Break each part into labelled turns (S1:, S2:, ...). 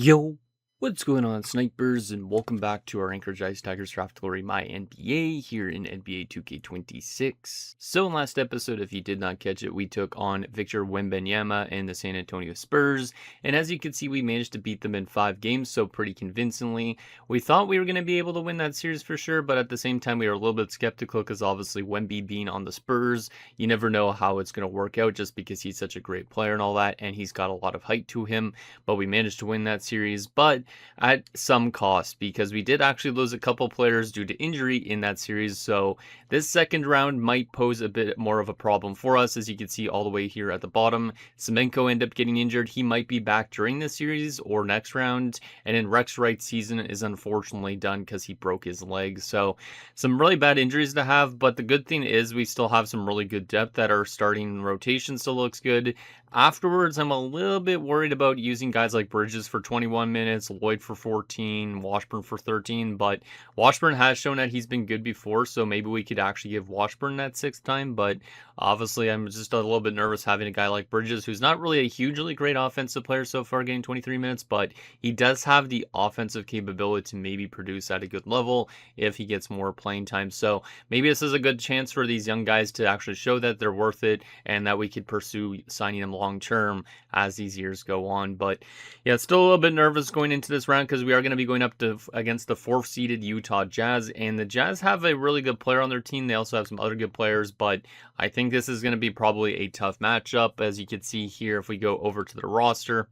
S1: Yo, what's going on, snipers, and welcome back to our Anchorage Ice Tigers Draft Glory MyNBA here in NBA 2K26. So in last episode, if you did not catch it, we took on Victor Wembanyama and the San Antonio Spurs, and as you can see, we managed to beat them in 5 games, so pretty convincingly. We thought we were going to be able to win that series for sure, but at the same time, we were a little bit skeptical because obviously Wemby being on the Spurs, you never know how it's going to work out just because he's such a great player and all that, and he's got a lot of height to him, but we managed to win that series, but at some cost because we did actually lose a couple players due to injury in that series. So this second round might pose a bit more of a problem for us. As you can see all the way here at the bottom, Semenko ended up getting injured. He might be back during this series or next round. And then Rex Wright's season is unfortunately done because he broke his leg. So some really bad injuries to have. But the good thing is we still have some really good depth that our starting rotation still looks good. Afterwards, I'm a little bit worried about using guys like Bridges for 21 minutes, Lloyd for 14, Washburn for 13, but Washburn has shown that he's been good before, so maybe we could actually give Washburn that 6th time, but obviously I'm just a little bit nervous having a guy like Bridges, who's not really a hugely great offensive player so far, getting 23 minutes, but he does have the offensive capability to maybe produce at a good level if he gets more playing time, so maybe this is a good chance for these young guys to actually show that they're worth it and that we could pursue signing them long term as these years go on. But yeah, it's still a little bit nervous going into this round because we are going to be going up against the 4th seeded Utah Jazz, and the Jazz have a really good player on their team. They also have some other good players, but I think this is going to be probably a tough matchup. As you can see here, if we go over to the roster,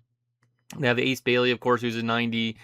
S1: they have Ace Bailey, of course, who's a 90.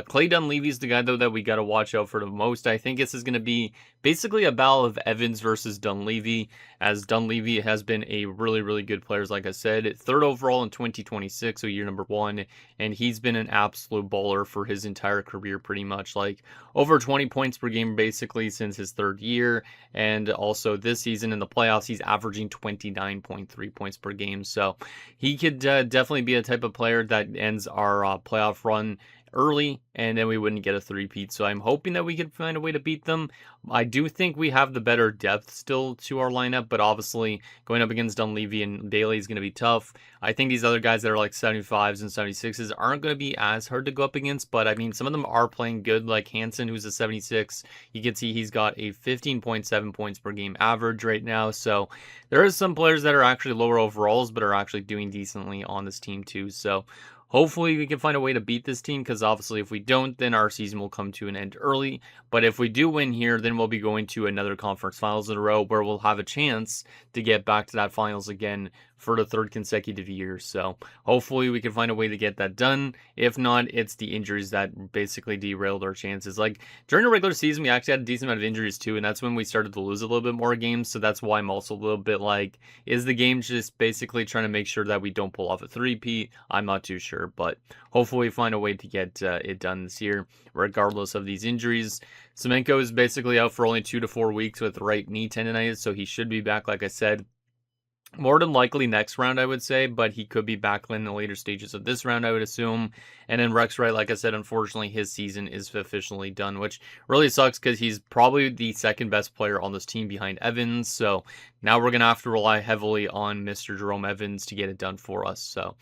S1: Clay Dunleavy's the guy, though, that we got to watch out for the most. I think this is going to be basically a battle of Evans versus Dunleavy, as Dunleavy has been a really, really good player, like I said. 3rd overall in 2026, so year number 1, and he's been an absolute baller for his entire career, pretty much. Like, over 20 points per game, basically, since his 3rd year, and also this season in the playoffs, he's averaging 29.3 points per game, so he could definitely be a type of player that ends our playoff run early, and then we wouldn't get a three-peat. So I'm hoping that we could find a way to beat them. I do think we have the better depth still to our lineup, but obviously going up against Dunleavy and Bailey is going to be tough. I think these other guys that are like 75s and 76s aren't going to be as hard to go up against, but I mean, some of them are playing good, like Hansen, who's a 76. You can see he's got a 15.7 points per game average right now. So there is some players that are actually lower overalls, but are actually doing decently on this team too. So hopefully we can find a way to beat this team, because obviously if we don't, then our season will come to an end early. But if we do win here, then we'll be going to another conference finals in a row where we'll have a chance to get back to that finals again for the 3rd consecutive year. So hopefully we can find a way to get that done. If not, it's the injuries that basically derailed our chances. Like during the regular season, we actually had a decent amount of injuries too, and that's when we started to lose a little bit more games. So that's why I'm also a little bit like, is the game just basically trying to make sure that we don't pull off a three-peat? I'm not too sure, but hopefully we find a way to get it done this year, regardless of these injuries. Semenko is basically out for only 2 to 4 weeks with right knee tendonitis, so he should be back, like I said, more than likely next round, I would say, but he could be back in the later stages of this round, I would assume. And then Rex Wright, like I said, unfortunately, his season is officially done, which really sucks because he's probably the 2nd best player on this team behind Evans. So now we're going to have to rely heavily on Mr. Jerome Evans to get it done for us. So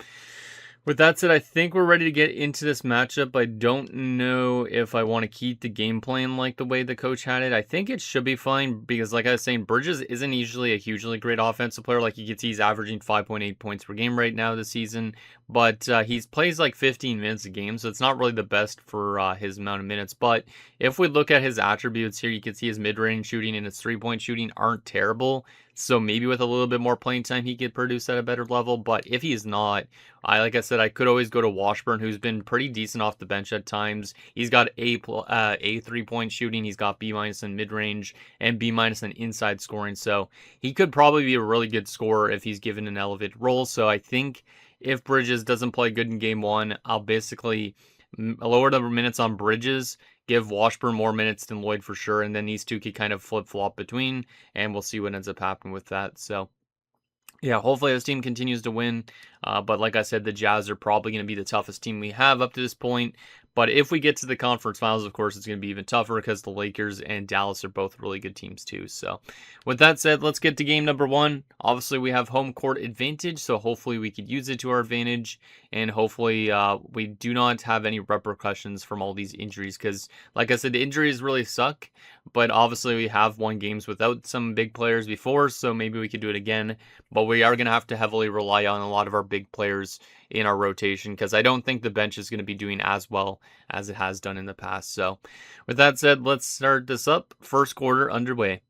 S1: with that said, I think we're ready to get into this matchup. I don't know if I want to keep the game plan like the way the coach had it. I think it should be fine because, like I was saying, Bridges isn't usually a hugely great offensive player. Like you can see, he's averaging 5.8 points per game right now this season, but he plays like 15 minutes a game, so it's not really the best for his amount of minutes. But if we look at his attributes here, you can see his mid-range shooting and his three-point shooting aren't terrible. So maybe with a little bit more playing time, he could produce at a better level. But if he's not, like I said, I could always go to Washburn, who's been pretty decent off the bench at times. He's got A 3-point shooting. He's got B- in mid-range and B- in inside scoring. So he could probably be a really good scorer if he's given an elevated role. So I think if Bridges doesn't play good in game 1, I'll basically lower the minutes on Bridges, give Washburn more minutes than Lloyd for sure, and then these two could kind of flip-flop between, and we'll see what ends up happening with that. So yeah, hopefully this team continues to win, but like I said, the Jazz are probably going to be the toughest team we have up to this point. But if we get to the conference finals, of course, it's going to be even tougher because the Lakers and Dallas are both really good teams too. So with that said, let's get to game number 1. Obviously, we have home court advantage, so hopefully we could use it to our advantage. and hopefully we do not have any repercussions from all these injuries, because like I said, the injuries really suck, but obviously we have won games without some big players before, so maybe we could do it again, but we are going to have to heavily rely on a lot of our big players in our rotation, because I don't think the bench is going to be doing as well as it has done in the past. So with that said, let's start this up. First quarter underway.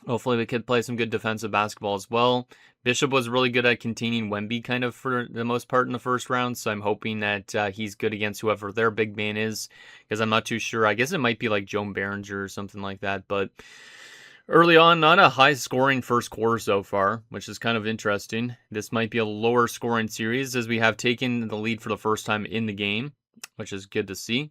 S1: Hopefully we could play some good defensive basketball as well. Bishop was really good at containing Wemby kind of for the most part in the first round, so I'm hoping that he's good against whoever their big man is, because I'm not too sure. I guess it might be like Joan Behringer or something like that, but early on, not a high-scoring first quarter so far, which is kind of interesting. This might be a lower-scoring series, as we have taken the lead for the first time in the game, which is good to see.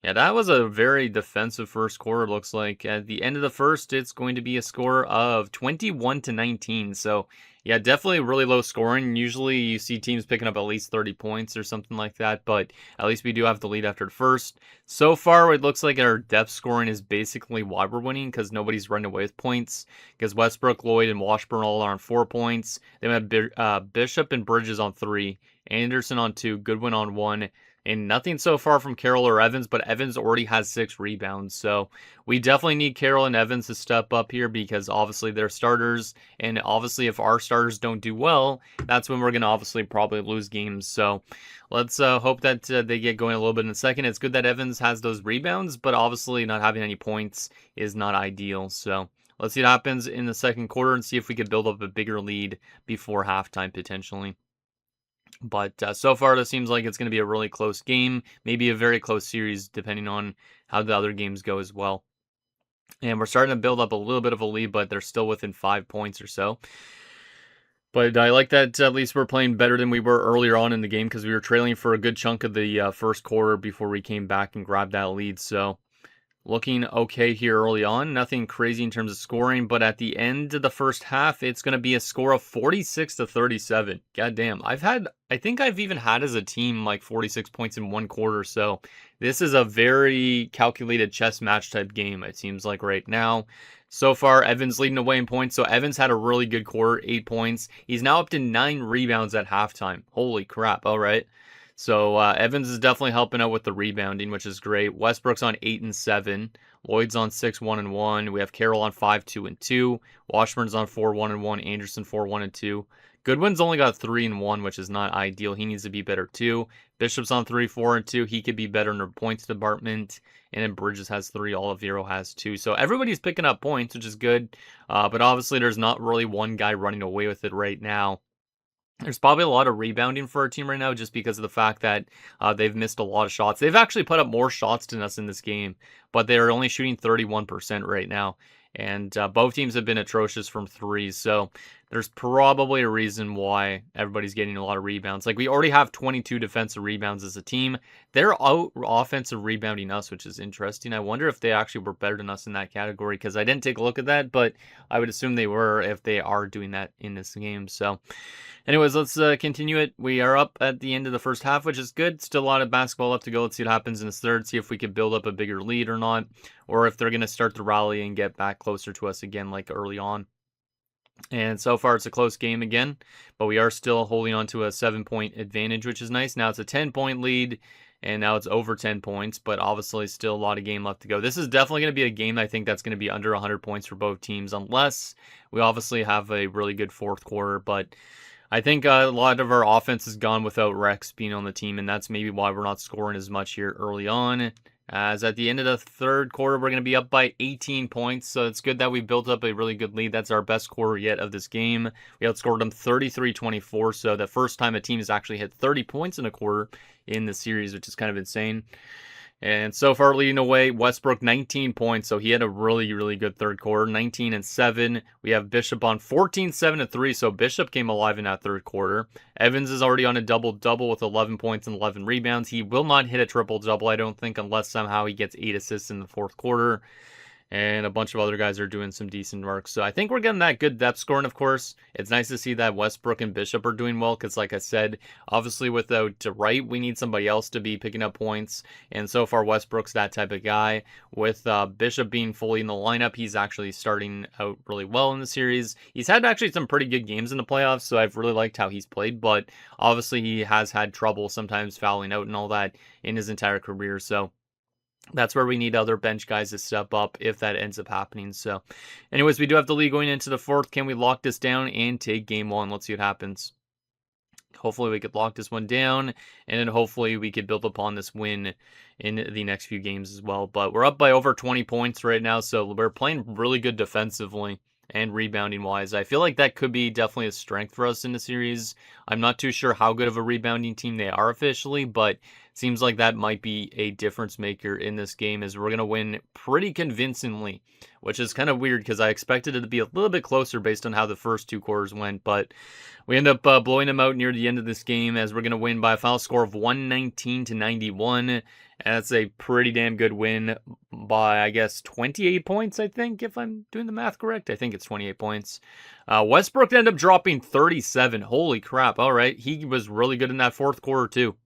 S1: Yeah, that was a very defensive first quarter, looks like. At the end of the first, it's going to be a score of 21-19. So, yeah, definitely really low scoring. Usually you see teams picking up at least 30 points or something like that, but at least we do have the lead after the first. So far, it looks like our depth scoring is basically why we're winning, because nobody's running away with points, because Westbrook, Lloyd, and Washburn all are on 4 points. Then we have Bishop and Bridges on 3, Anderson on 2, Goodwin on 1, and nothing so far from Carroll or Evans, but Evans already has 6 rebounds. So we definitely need Carroll and Evans to step up here, because obviously they're starters. And obviously if our starters don't do well, that's when we're going to obviously probably lose games. So let's hope that they get going a little bit in a second. It's good that Evans has those rebounds, but obviously not having any points is not ideal. So let's see what happens in the second quarter and see if we could build up a bigger lead before halftime potentially. But so far, this seems like it's going to be a really close game, maybe a very close series, depending on how the other games go as well. And we're starting to build up a little bit of a lead, but they're still within 5 points or so. But I like that at least we're playing better than we were earlier on in the game, because we were trailing for a good chunk of the first quarter before we came back and grabbed that lead. So looking okay here early on. Nothing crazy in terms of scoring, but at the end of the first half, it's going to be a score of 46-37. God damn. I think I've even had as a team like 46 points in one quarter, so this is a very calculated chess match type game, it seems like right now. So far, Evans leading away in points, so Evans had a really good quarter, 8 points. He's now up to 9 rebounds at halftime. Holy crap, all right. So Evans is definitely helping out with the rebounding, which is great. Westbrook's on 8 and 7. Lloyd's on 6, 1 and 1. We have Carroll on 5, 2 and 2. Washburn's on 4, 1 and 1. Anderson 4, 1 and 2. Goodwin's only got 3 and 1, which is not ideal. He needs to be better too. Bishop's on 3, 4 and 2. He could be better in the points department. And then Bridges has 3. Oliveira has 2. So everybody's picking up points, which is good. But obviously there's not really one guy running away with it right now. There's probably a lot of rebounding for our team right now, just because of the fact that they've missed a lot of shots. They've actually put up more shots than us in this game, but they're only shooting 31% right now. And both teams have been atrocious from threes, so there's probably a reason why everybody's getting a lot of rebounds. Like, we already have 22 defensive rebounds as a team. They're out offensive rebounding us, which is interesting. I wonder if they actually were better than us in that category, because I didn't take a look at that, but I would assume they were if they are doing that in this game. So anyways, let's continue it. We are up at the end of the first half, which is good. Still a lot of basketball left to go. Let's see what happens in this third, see if we can build up a bigger lead or not, or if they're going to start to rally and get back closer to us again like early on. And so far, it's a close game again, but we are still holding on to a 7-point advantage, which is nice. Now it's a 10-point lead, and now it's over 10 points, but obviously still a lot of game left to go. This is definitely going to be a game I think that's going to be under 100 points for both teams, unless we obviously have a really good fourth quarter. But I think a lot of our offense has gone without Rex being on the team, and that's maybe why we're not scoring as much here early on. As at the end of the third quarter, we're going to be up by 18 points, so it's good that we built up a really good lead. That's our best quarter yet of this game. We outscored them 33-24, so the first time a team has actually hit 30 points in a quarter in the series, which is kind of insane. And so far leading away, Westbrook 19 points, so he had a really, really good third quarter, 19 and 7. We have Bishop on 14, 7 and 3, so Bishop came alive in that third quarter. Evans is already on a double-double with 11 points and 11 rebounds. He will not hit a triple-double, I don't think, unless somehow he gets 8 assists in the fourth quarter. and a bunch of other guys are doing some decent work. So I think we're getting that good depth scoring, of course. It's nice to see that Westbrook and Bishop are doing well because, like I said, obviously without Wright, we need somebody else to be picking up points. And so far, Westbrook's that type of guy. With Bishop being fully in the lineup, he's actually starting out really well in the series. He's had actually some pretty good games in the playoffs, so I've really liked how he's played. But obviously, he has had trouble sometimes fouling out and all that in his entire career. So that's where we need other bench guys to step up if that ends up happening. So anyways, we do have the lead going into the fourth. Can we lock this down and take game one? Let's see what happens. Hopefully we could lock this one down, and then hopefully we could build upon this win in the next few games as well. But we're up by over 20 points right now, so we're playing really good defensively and rebounding wise. I feel like that could be definitely a strength for us in the series. I'm not too sure how good of a rebounding team they are officially, but seems like that might be a difference maker in this game, as we're going to win pretty convincingly, which is kind of weird because I expected it to be a little bit closer based on how the first two quarters went, but we end up blowing them out near the end of this game, as we're going to win by a final score of 119-91. And that's a pretty damn good win by, I guess, 28 points, I think, if I'm doing the math correct. I think it's 28 points. Westbrook ended up dropping 37. Holy crap. All right. He was really good in that fourth quarter, too.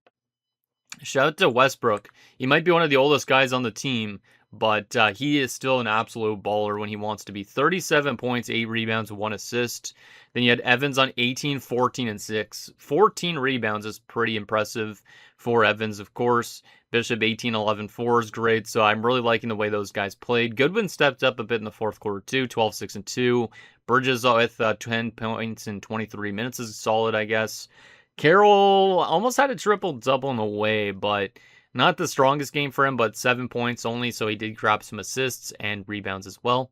S1: Shout out to Westbrook. He might be one of the oldest guys on the team, but he is still an absolute baller when he wants to be. 37 points, 8 rebounds, 1 assist. Then you had Evans on 18, 14, and 6. 14 rebounds is pretty impressive for Evans, of course. Bishop 18, 11, 4 is great, so I'm really liking the way those guys played. Goodwin stepped up a bit in the fourth quarter too, 12, 6, and 2. Bridges with 10 points in 23 minutes is solid, I guess. Carroll almost had a triple-double in a way, but not the strongest game for him, but 7 points only, so he did grab some assists and rebounds as well.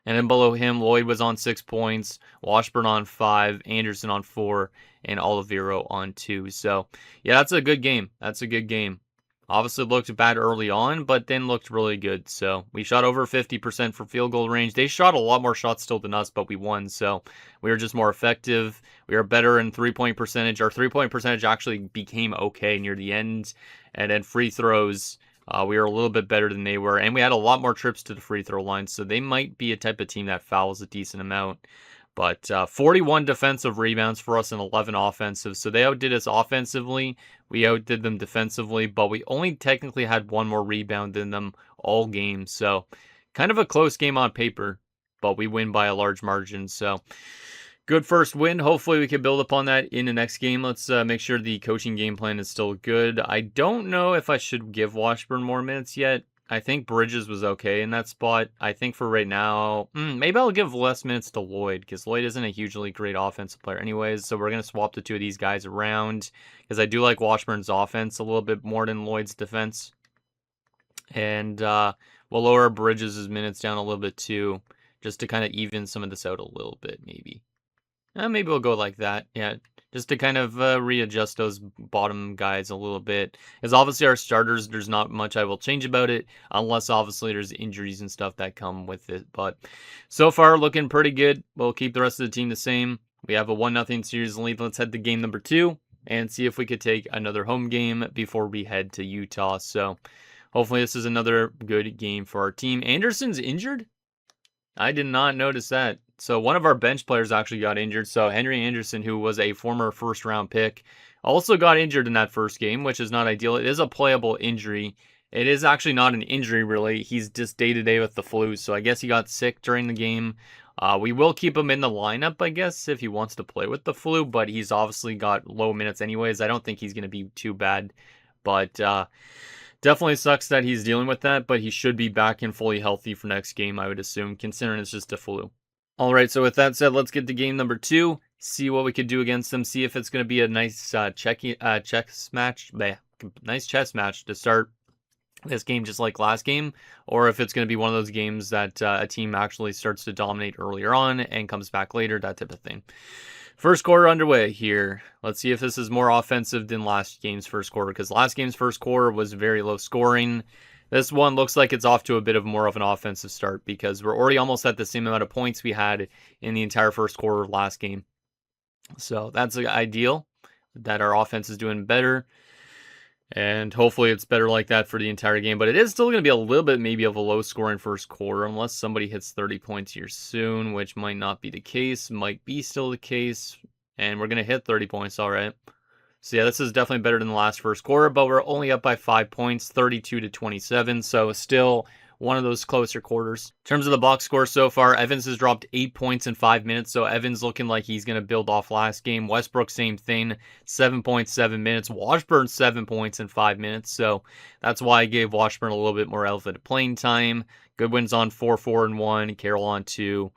S1: And then below him, Lloyd was on 6 points, Washburn on 5, Anderson on 4, and Olivero on 2. So, yeah, that's a good game. That's a good game. Obviously looked bad early on, but then looked really good. So we shot over 50% for field goal range. They shot a lot more shots still than us, but we won. So we were just more effective. We were better in three-point percentage. Our three-point percentage actually became okay near the end. And then free throws, we were a little bit better than they were. And we had a lot more trips to the free throw line. So they might be a type of team that fouls a decent amount. But 41 defensive rebounds for us and 11 offensive. So they outdid us offensively. We outdid them defensively, but we only technically had 1 more rebound than them all game. So kind of a close game on paper, but we win by a large margin. So good first win. Hopefully we can build upon that in the next game. Let's make sure the coaching game plan is still good. I don't know if I should give Washburn more minutes yet. I think Bridges was okay in that spot. I think for right now, maybe I'll give less minutes to Lloyd, because Lloyd isn't a hugely great offensive player anyways. So we're going to swap the two of these guys around, because I do like Washburn's offense a little bit more than Lloyd's defense. And we'll lower Bridges' minutes down a little bit too, just to kind of even some of this out a little bit, maybe. Maybe we'll go like that. Yeah, just to kind of readjust those bottom guys a little bit. Because obviously our starters, there's not much I will change about it, unless obviously there's injuries and stuff that come with it. But so far, looking pretty good. We'll keep the rest of the team the same. We have a 1-0 series lead. Let's head to game number 2 and see if we could take another home game before we head to Utah. So hopefully this is another good game for our team. Anderson's injured? I did not notice that. So one of our bench players actually got injured. So Henry Anderson, who was a former first-round pick, also got injured in that first game, which is not ideal. It is a playable injury. It is actually not an injury, really. He's just day-to-day with the flu, so I guess he got sick during the game. We will keep him in the lineup, I guess, if he wants to play with the flu, but he's obviously got low minutes anyways. I don't think he's going to be too bad, but definitely sucks that he's dealing with that, but he should be back and fully healthy for next game, I would assume, considering it's just a flu. All right, so with that said, let's get to game number 2, see what we could do against them, see if it's going to be a nice chess match to start this game just like last game, or if it's going to be one of those games that a team actually starts to dominate earlier on and comes back later, that type of thing. First quarter underway here. Let's see if this is more offensive than last game's first quarter, because last game's first quarter was very low scoring. This one looks like it's off to a bit of more of an offensive start, because we're already almost at the same amount of points we had in the entire first quarter of last game. So that's ideal, that our offense is doing better. And hopefully it's better like that for the entire game. But it is still going to be a little bit maybe of a low scoring first quarter unless somebody hits 30 points here soon, which might not be the case, might be still the case. And we're going to hit 30 points, all right. So yeah, this is definitely better than the last first quarter, but we're only up by 5 points, 32-27. So still one of those closer quarters. In terms of the box score so far, Evans has dropped 8 points in 5 minutes. So Evans looking like he's going to build off last game. Westbrook, same thing, 7.7 minutes. Washburn, 7 points in 5 minutes. So that's why I gave Washburn a little bit more elevated playing time. Goodwin's on 4, 4, and 1. Carroll on 2.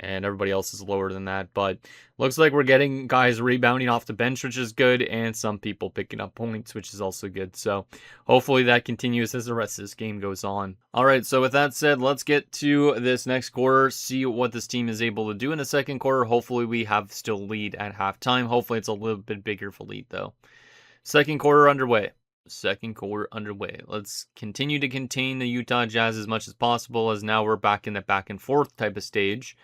S1: And everybody else is lower than that. But looks like we're getting guys rebounding off the bench, which is good, and some people picking up points, which is also good. So hopefully that continues as the rest of this game goes on. All right, so with that said, let's get to this next quarter, see what this team is able to do in the second quarter. Hopefully we have still lead at halftime. Hopefully it's a little bit bigger of a lead, though. Second quarter underway. Let's continue to contain the Utah Jazz as much as possible, as now we're back in the back and forth type of stage,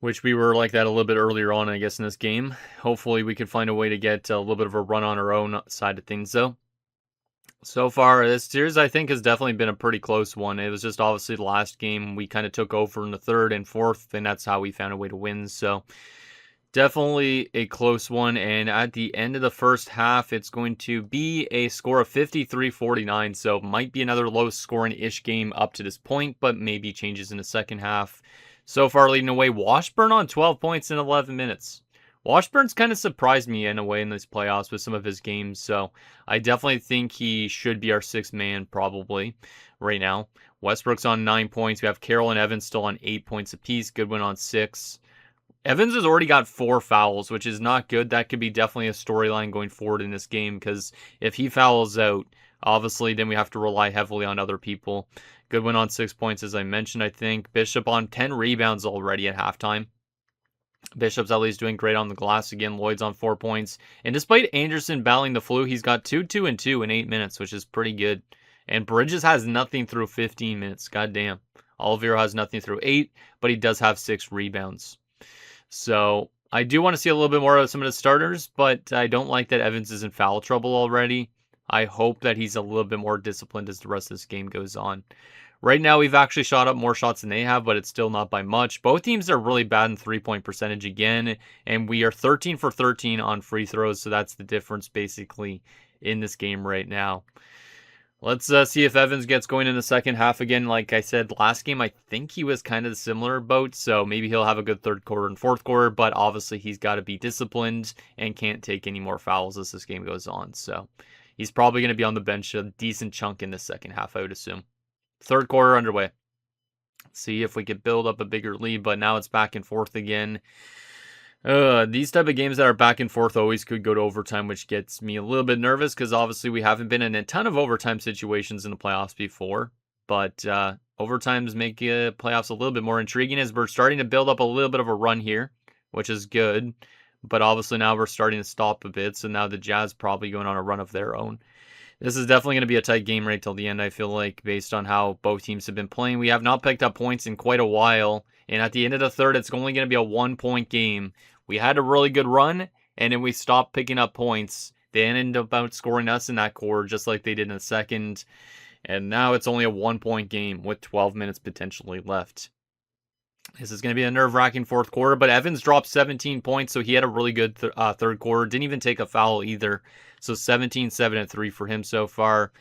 S1: which we were like that a little bit earlier on, I guess, in this game. Hopefully we can find a way to get a little bit of a run on our own side of things, though. So far, this series, I think, has definitely been a pretty close one. It was just obviously the last game we kind of took over in the third and fourth, and that's how we found a way to win. So definitely a close one, and at the end of the first half, it's going to be a score of 53-49, so might be another low-scoring-ish game up to this point, but maybe changes in the second half. So far, leading away, Washburn on 12 points in 11 minutes. Washburn's kind of surprised me in a way in this playoffs with some of his games, so I definitely think he should be our sixth man probably right now. Westbrook's on 9 points. We have Carroll and Evans still on 8 points apiece. Goodwin on 6. Evans has already got 4 fouls, which is not good. That could be definitely a storyline going forward in this game, because if he fouls out, obviously, then we have to rely heavily on other people. Goodwin on 6 points, as I mentioned, I think. Bishop on 10 rebounds already at halftime. Bishop's at least doing great on the glass again. Lloyd's on 4 points. And despite Anderson battling the flu, he's got 2, 2, and 2 in 8 minutes, which is pretty good. And Bridges has nothing through 15 minutes. Goddamn. Oliveira has nothing through 8, but he does have 6 rebounds. So I do want to see a little bit more of some of the starters, but I don't like that Evans is in foul trouble already. I hope that he's a little bit more disciplined as the rest of this game goes on. Right now, we've actually shot up more shots than they have, but it's still not by much. Both teams are really bad in three-point percentage again, and we are 13 for 13 on free throws, so that's the difference basically in this game right now. Let's see if Evans gets going in the second half again. Like I said, last game, I think he was kind of the similar boat, so maybe he'll have a good third quarter and fourth quarter, but obviously he's got to be disciplined and can't take any more fouls as this game goes on. So he's probably going to be on the bench a decent chunk in the second half, I would assume. Third quarter underway. See if we could build up a bigger lead, but now it's back and forth again. These type of games that are back and forth always could go to overtime, which gets me a little bit nervous because obviously we haven't been in a ton of overtime situations in the playoffs before. But overtimes make playoffs a little bit more intriguing as we're starting to build up a little bit of a run here, which is good. But obviously now we're starting to stop a bit, so now the Jazz probably going on a run of their own. This is definitely going to be a tight game right till the end, I feel like, based on how both teams have been playing. We have not picked up points in quite a while, and at the end of the third, it's only going to be a 1-point game. We had a really good run, and then we stopped picking up points. They ended up outscoring us in that quarter, just like they did in the second, and now it's only a 1-point game with 12 minutes potentially left. This is going to be a nerve-wracking fourth quarter, but Evans dropped 17 points, so he had a really good third quarter. Didn't even take a foul either. So 17, 7, and 3 for him so far.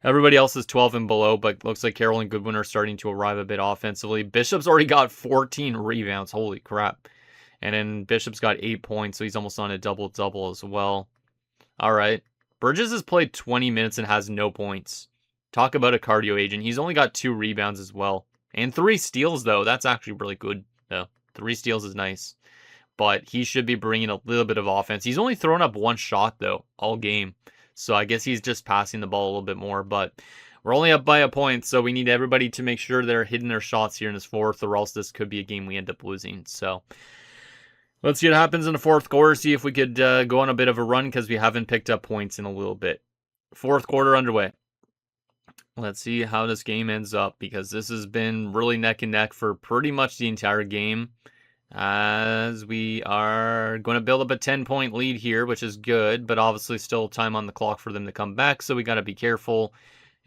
S1: Everybody else is 12 and below, but looks like Carroll and Goodwin are starting to arrive a bit offensively. Bishop's already got 14 rebounds. Holy crap. And then Bishop's got 8 points, so he's almost on a double-double as well. All right. Bridges has played 20 minutes and has no points. Talk about a cardio agent. He's only got 2 rebounds as well. And 3 steals, though. That's actually really good, though. 3 steals is nice. But he should be bringing a little bit of offense. He's only thrown up 1 shot, though, all game. So I guess he's just passing the ball a little bit more. But we're only up by a point, so we need everybody to make sure they're hitting their shots here in this fourth, or else this could be a game we end up losing. So let's see what happens in the fourth quarter. See if we could go on a bit of a run, because we haven't picked up points in a little bit. Fourth quarter underway. Let's see how this game ends up, because this has been really neck and neck for pretty much the entire game. as we are going to build up a 10-point lead here, which is good, but obviously still time on the clock for them to come back, so we got to be careful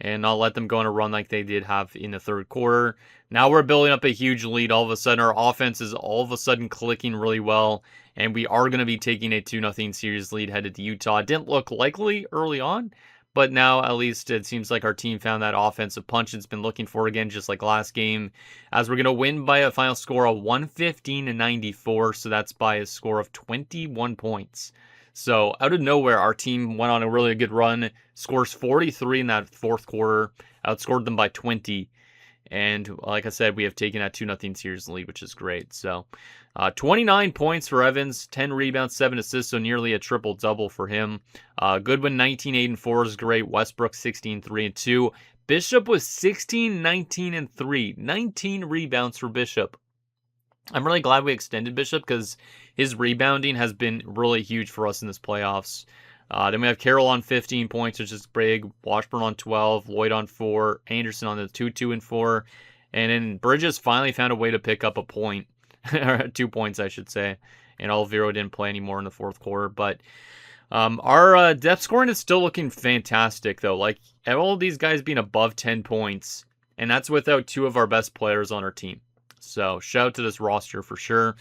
S1: and not let them go on a run like they did have in the third quarter. Now we're building up a huge lead. All of a sudden, our offense is all of a sudden clicking really well, and we are going to be taking a 2-0 series lead headed to Utah. It didn't look likely early on, but now at least it seems like our team found that offensive punch it's been looking for again, just like last game, as we're going to win by a final score of 115-94, so that's by a score of 21 points. So out of nowhere, our team went on a really good run, scores 43 in that fourth quarter, outscored them by 20. And like I said, we have taken that 2-0 series lead, which is great. So 29 points for Evans, 10 rebounds, 7 assists, so nearly a triple-double for him. Goodwin, 19, 8, and 4 is great. Westbrook, 16, 3, and 2. Bishop was 16, 19, and 3. 19 rebounds for Bishop. I'm really glad we extended Bishop because his rebounding has been really huge for us in this playoffs. Then we have Carroll on 15 points, which is big. Washburn on 12. Lloyd on 4. Anderson on the 2, 2, and 4. And then Bridges finally found a way to pick up a point. 2 points, I should say. And Olivero didn't play anymore in the fourth quarter. But our depth scoring is still looking fantastic, though. Like, all of these guys being above 10 points. And that's without 2 of our best players on our team. So shout out to this roster for sure.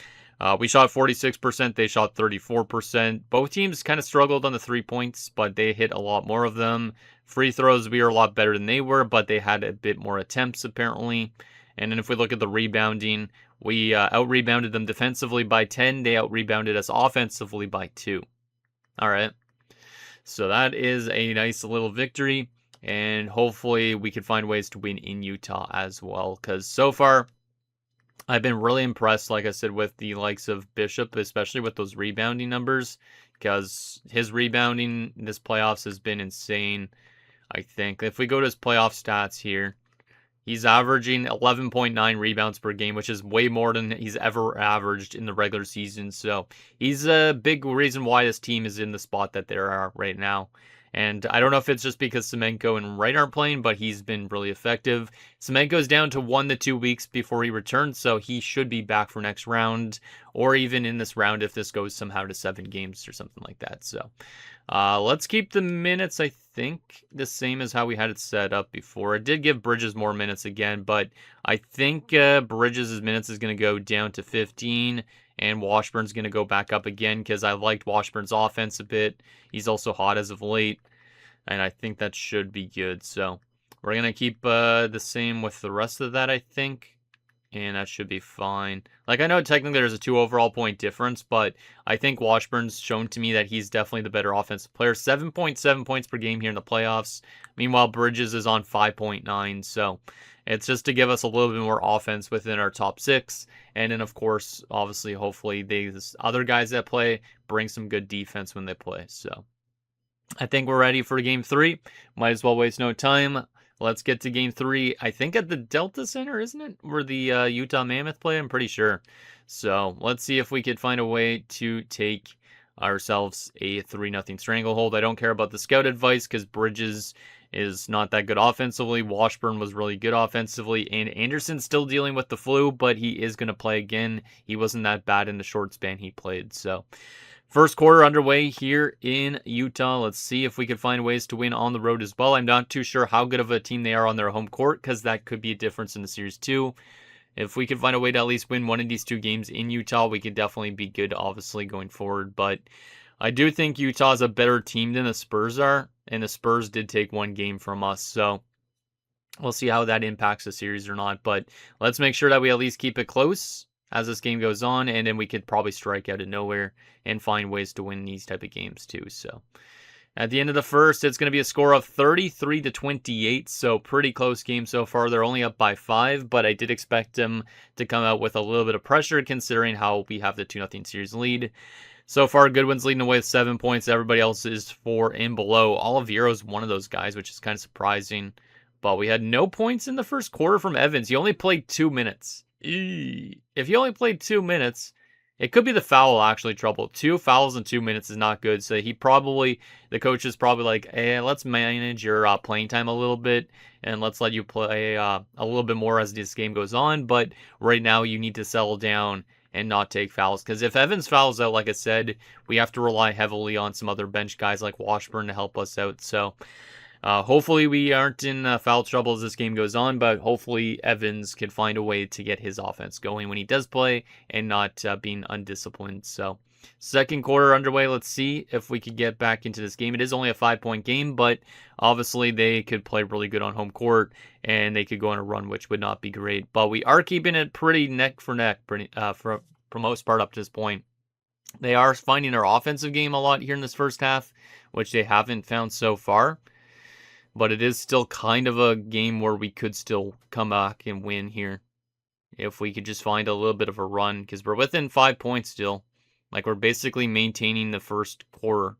S1: We shot 46%. They shot 34%. Both teams kind of struggled on the 3 points, but they hit a lot more of them. Free throws, we were a lot better than they were, but they had a bit more attempts apparently. And then if we look at the rebounding, we out-rebounded them defensively by 10. They out-rebounded us offensively by 2. All right. So that is a nice little victory. And hopefully we can find ways to win in Utah as well. Because so far, I've been really impressed, like I said, with the likes of Bishop, especially with those rebounding numbers, because his rebounding in this playoffs has been insane, I think. If we go to his playoff stats here, he's averaging 11.9 rebounds per game, which is way more than he's ever averaged in the regular season. So he's a big reason why this team is in the spot that they are right now. And I don't know if it's just because Semenko and Wright aren't playing, but he's been really effective. Semenko's down to 1 to 2 weeks before he returns, so he should be back for next round, or even in this round if this goes somehow to 7 games or something like that. So let's keep the minutes, I think, the same as how we had it set up before. I did give Bridges more minutes again, but I think Bridges' minutes is going to go down to 15. And Washburn's going to go back up again because I liked Washburn's offense a bit. He's also hot as of late. And I think that should be good. So we're going to keep the same with the rest of that, I think. And that should be fine. Like, I know technically there's a 2 overall point difference, but I think Washburn's shown to me that he's definitely the better offensive player. 7.7 points per game here in the playoffs. Meanwhile, Bridges is on 5.9. So it's just to give us a little bit more offense within our top 6. And then, of course, obviously, hopefully, these other guys that play bring some good defense when they play. So I think we're ready for Game 3. Might as well waste no time. Let's get to Game 3. I think at the Delta Center, isn't it? Where the Utah Mammoth play? I'm pretty sure. So let's see if we could find a way to take ourselves a 3-0 stranglehold. I don't care about the scout advice because Bridges is not that good offensively. Washburn was really good offensively. And Anderson's still dealing with the flu, but he is going to play again. He wasn't that bad in the short span he played. So first quarter underway here in Utah. Let's see if we can find ways to win on the road as well. I'm not too sure how good of a team they are on their home court because that could be a difference in the series too. If we can find a way to at least win one of these 2 games in Utah, we could definitely be good, obviously, going forward. But I do think Utah is a better team than the Spurs are, and the Spurs did take 1 game from us. So we'll see how that impacts the series or not. But let's make sure that we at least keep it close as this game goes on, and then we could probably strike out of nowhere and find ways to win these type of games too. So at the end of the first, it's going to be a score of 33-28, so pretty close game so far. They're only up by 5, but I did expect them to come out with a little bit of pressure considering how we have the 2-0 series lead. So far, Goodwin's leading away with 7 points. Everybody else is 4 and below. Olivero's one of those guys, which is kind of surprising. But we had no points in the first quarter from Evans. He only played 2 minutes. If he only played 2 minutes, it could be the foul actually trouble. 2 fouls in 2 minutes is not good. So the coach is probably like, hey, let's manage your playing time a little bit and let's let you play a little bit more as this game goes on. But right now you need to settle down and not take fouls. Because if Evans fouls out, like I said, we have to rely heavily on some other bench guys like Washburn to help us out. So hopefully we aren't in foul trouble as this game goes on, but hopefully Evans can find a way to get his offense going when he does play and not being undisciplined. So second quarter underway. Let's see if we could get back into this game. It is only a 5-point game, but obviously they could play really good on home court and they could go on a run, which would not be great. But we are keeping it pretty neck for neck for most part up to this point. They are finding their offensive game a lot here in this first half, which they haven't found so far. But it is still kind of a game where we could still come back and win here. If we could just find a little bit of a run, because we're within 5 points still. Like, we're basically maintaining the first quarter.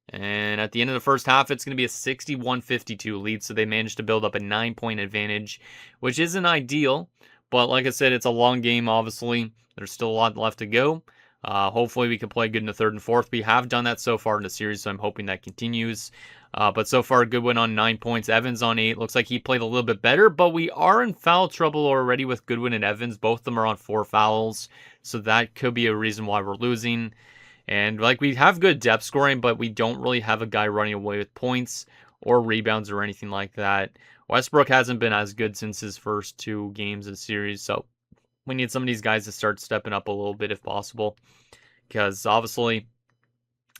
S1: And at the end of the first half, it's going to be a 61-52 lead. So they managed to build up a 9-point advantage, which isn't ideal. But like I said, it's a long game, obviously. There's still a lot left to go. Hopefully we can play good in the third and fourth. We have done that so far in the series, so I'm hoping that continues. But so far, Goodwin on 9 points, Evans on 8. Looks like he played a little bit better, but we are in foul trouble already with Goodwin and Evans. Both of them are on 4 fouls, so that could be a reason why we're losing. And like, we have good depth scoring, but we don't really have a guy running away with points or rebounds or anything like that. Westbrook hasn't been as good since his first 2 games of the series, so we need some of these guys to start stepping up a little bit if possible. Because obviously,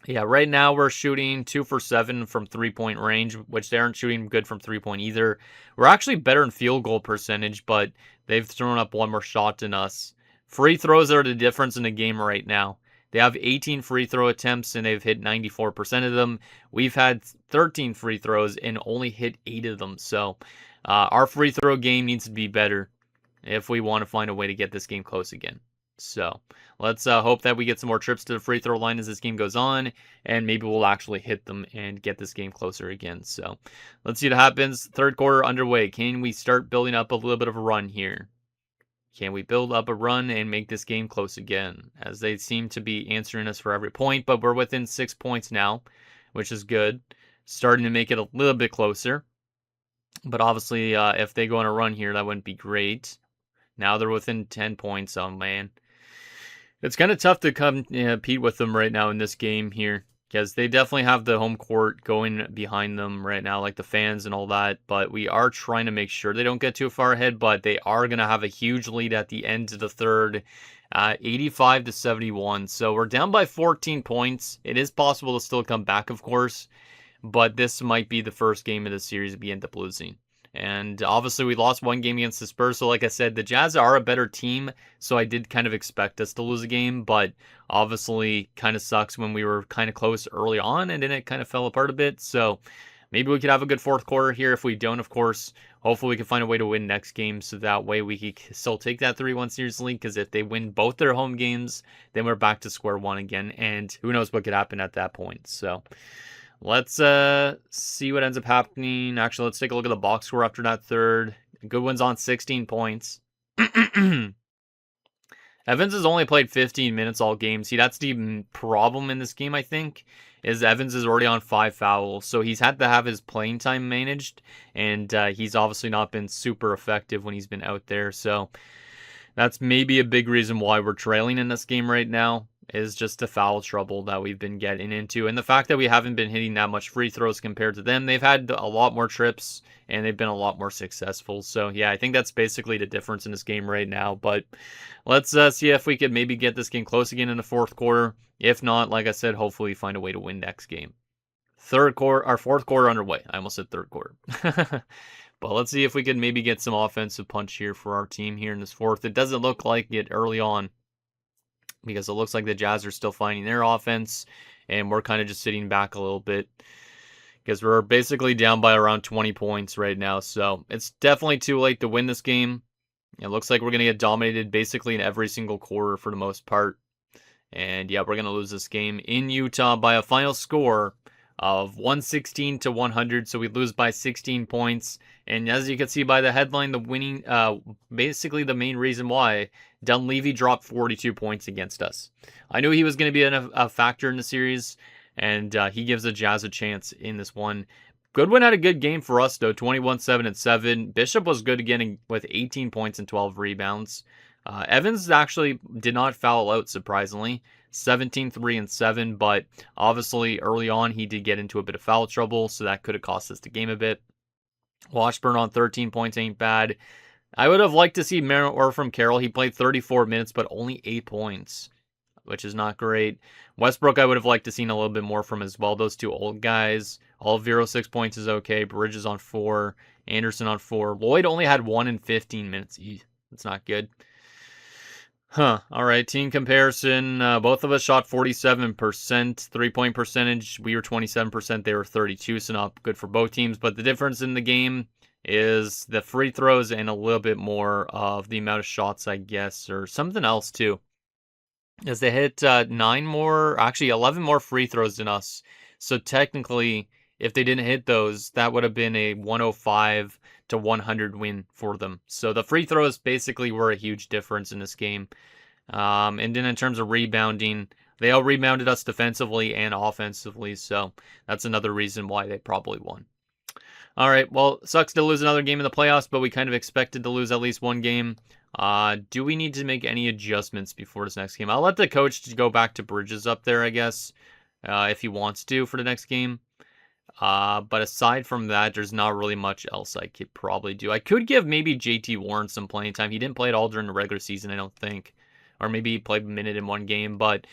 S1: yeah, right now we're shooting 2 for 7 from 3-point range, which they aren't shooting good from 3-point either. We're actually better in field goal percentage, but they've thrown up one more shot than us. Free throws are the difference in the game right now. They have 18 free throw attempts and they've hit 94% of them. We've had 13 free throws and only hit 8 of them. So our free throw game needs to be better if we want to find a way to get this game close again. So let's hope that we get some more trips to the free throw line as this game goes on, and maybe we'll actually hit them and get this game closer again. So let's see what happens. Third quarter underway. Can we start building up a little bit of a run here? Can we build up a run and make this game close again? As they seem to be answering us for every point, but we're within 6 points now, which is good. Starting to make it a little bit closer. But obviously, if they go on a run here, that wouldn't be great. Now they're within 10 points. Oh, man. It's kind of tough to compete with them right now in this game here, because they definitely have the home court going behind them right now, like the fans and all that. But we are trying to make sure they don't get too far ahead, but they are going to have a huge lead at the end of the third, 85-71. So we're down by 14 points. It is possible to still come back, of course, but this might be the first game of the series we end up losing. And obviously we lost one game against the Spurs. So like I said, the Jazz are a better team. So I did kind of expect us to lose a game. But obviously kind of sucks when we were kind of close early on. And then it kind of fell apart a bit. So maybe we could have a good fourth quarter here. If we don't, of course, hopefully we can find a way to win next game. So that way we can still take that 3-1 series lead. Because if they win both their home games, then we're back to square one again. And who knows what could happen at that point. So let's see what ends up happening. Actually, let's take a look at the box score after that third. Goodwin's on 16 points. Evans has only played 15 minutes all game. See, that's the problem in this game, I think, is Evans is already on 5 fouls. So he's had to have his playing time managed, and he's obviously not been super effective when he's been out there. So that's maybe a big reason why we're trailing in this game right now, is just the foul trouble that we've been getting into. And the fact that we haven't been hitting that much free throws compared to them. They've had a lot more trips, and they've been a lot more successful. So, yeah, I think that's basically the difference in this game right now. But let's see if we could maybe get this game close again in the fourth quarter. If not, like I said, hopefully find a way to win next game. Fourth quarter underway. I almost said third quarter. But let's see if we can maybe get some offensive punch here for our team here in this fourth. It doesn't look like it early on, because it looks like the Jazz are still finding their offense, and we're kind of just sitting back a little bit, because we're basically down by around 20 points right now. So it's definitely too late to win this game. It looks like we're going to get dominated basically in every single quarter for the most part. And yeah, we're going to lose this game in Utah by a final score of 116-100. So we lose by 16 points. And as you can see by the headline, the winning, basically the main reason why, Dunleavy dropped 42 points against us. I knew he was going to be a factor in the series, and he gives the Jazz a chance in this one. Goodwin had a good game for us, though, 21-7-7. Bishop was good again with 18 points and 12 rebounds. Evans actually did not foul out, surprisingly. 17, 3, and 7, but obviously early on he did get into a bit of foul trouble, so that could have cost us the game a bit. Washburn on 13 points ain't bad. I would have liked to see more from Carroll. He played 34 minutes, but only 8 points, which is not great. Westbrook, I would have liked to seen a little bit more from as well. Those two old guys. Oliveira, 6 points is okay. Bridges on 4. Anderson on 4. Lloyd only had 1 in 15 minutes. That's not good. All right, team comparison. Both of us shot 47%. Three-point percentage, we were 27%. They were 32%, so not good for both teams. But the difference in the game is the free throws and a little bit more of the amount of shots, I guess, or something else too. As they hit 11 more free throws than us. So technically, if they didn't hit those, that would have been a 105 to 100 win for them. So the free throws basically were a huge difference in this game. And then in terms of rebounding, they all rebounded us defensively and offensively. So that's another reason why they probably won. All right, well, sucks to lose another game in the playoffs, but we kind of expected to lose at least one game. Do we need to make any adjustments before this next game? I'll let the coach go back to Bridges up there, I guess, if he wants to for the next game. But aside from that, there's not really much else I could probably do. I could give maybe JT Warren some playing time. He didn't play it all during the regular season, I don't think. Or maybe he played a minute in one game. But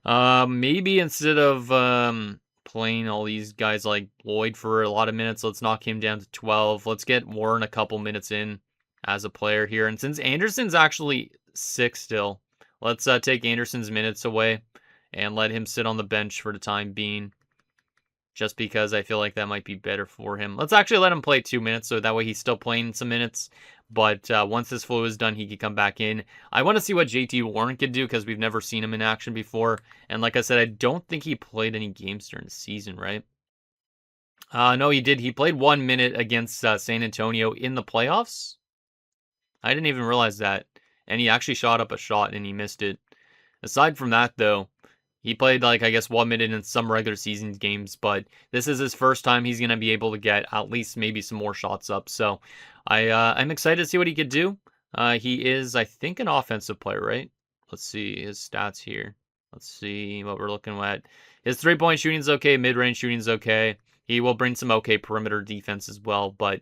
S1: maybe instead of playing all these guys like Lloyd for a lot of minutes, let's knock him down to 12. Let's get Warren a couple minutes in as a player here. And since Anderson's actually sick still, let's take Anderson's minutes away and let him sit on the bench for the time being. Just because I feel like that might be better for him. Let's actually let him play 2 minutes, so that way he's still playing some minutes. But once this flow is done, he can come back in. I want to see what JT Warren could do, because we've never seen him in action before. And like I said, I don't think he played any games during the season, right? No, he did. He played 1 minute against San Antonio in the playoffs. I didn't even realize that. And he actually shot up a shot, and he missed it. Aside from that, though, he played, like, I guess 1 minute in some regular season games, but this is his first time he's going to be able to get at least maybe some more shots up. So I'm excited to see what he could do. He is, I think, an offensive player, right? Let's see his stats here. Let's see what we're looking at. His three-point shooting is okay. Mid-range shooting is okay. He will bring some okay perimeter defense as well, but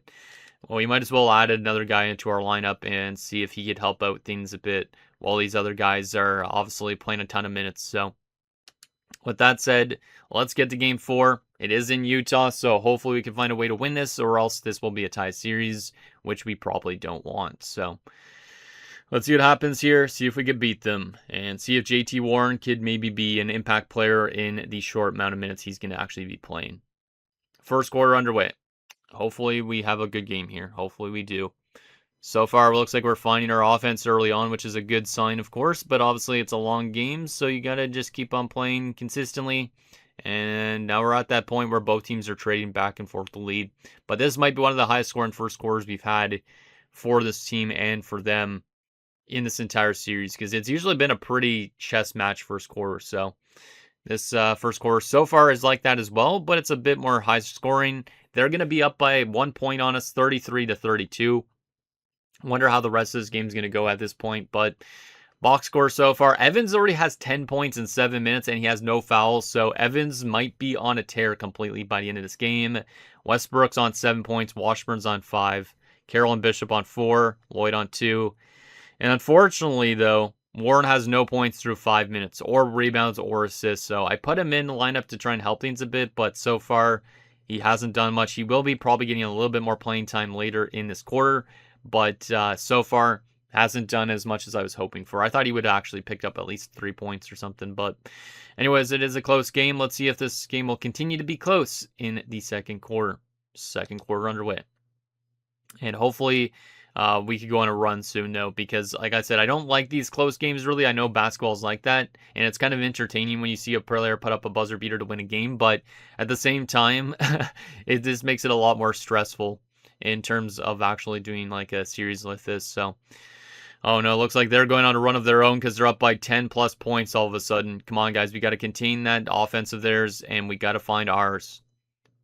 S1: we might as well add another guy into our lineup and see if he could help out things a bit while these other guys are obviously playing a ton of minutes. So with that said, let's get to game 4. It is in Utah, so hopefully we can find a way to win this, or else this will be a tie series, which we probably don't want. So let's see what happens here, see if we can beat them, and see if JT Warren could maybe be an impact player in the short amount of minutes he's going to actually be playing. First quarter underway. Hopefully we have a good game here. Hopefully we do. So far, it looks like we're finding our offense early on, which is a good sign, of course. But obviously, it's a long game, so you got to just keep on playing consistently. And now we're at that point where both teams are trading back and forth to lead. But this might be one of the highest scoring first quarters we've had for this team and for them in this entire series, because it's usually been a pretty chess match first quarter. So this first quarter so far is like that as well, but it's a bit more high scoring. They're going to be up by 1 point on us, 33 to 32. Wonder how the rest of this game is going to go at this point, but box score so far, Evans already has 10 points in 7 minutes, and he has no fouls, so Evans might be on a tear completely by the end of this game. Westbrook's on 7 points, Washburn's on 5, Carroll and Bishop on 4, Lloyd on 2, and unfortunately, though, Warren has no points through 5 minutes, or rebounds, or assists, so I put him in the lineup to try and help things a bit, but so far, he hasn't done much. He will be probably getting a little bit more playing time later in this quarter, but so far hasn't done as much as I was hoping for. I thought he would have actually picked up at least 3 points or something, but anyways, it is a close game. Let's see if this game will continue to be close in the second quarter. Second quarter underway. And hopefully we could go on a run soon, though, because like I said, I don't like these close games really. I know basketball's like that, and it's kind of entertaining when you see a player put up a buzzer beater to win a game, but at the same time, it just makes it a lot more stressful in terms of actually doing like a series like this. So, oh no, looks like they're going on a run of their own because they're up by 10 plus points all of a sudden. Come on, guys, we got to contain that offense of theirs, and we got to find ours.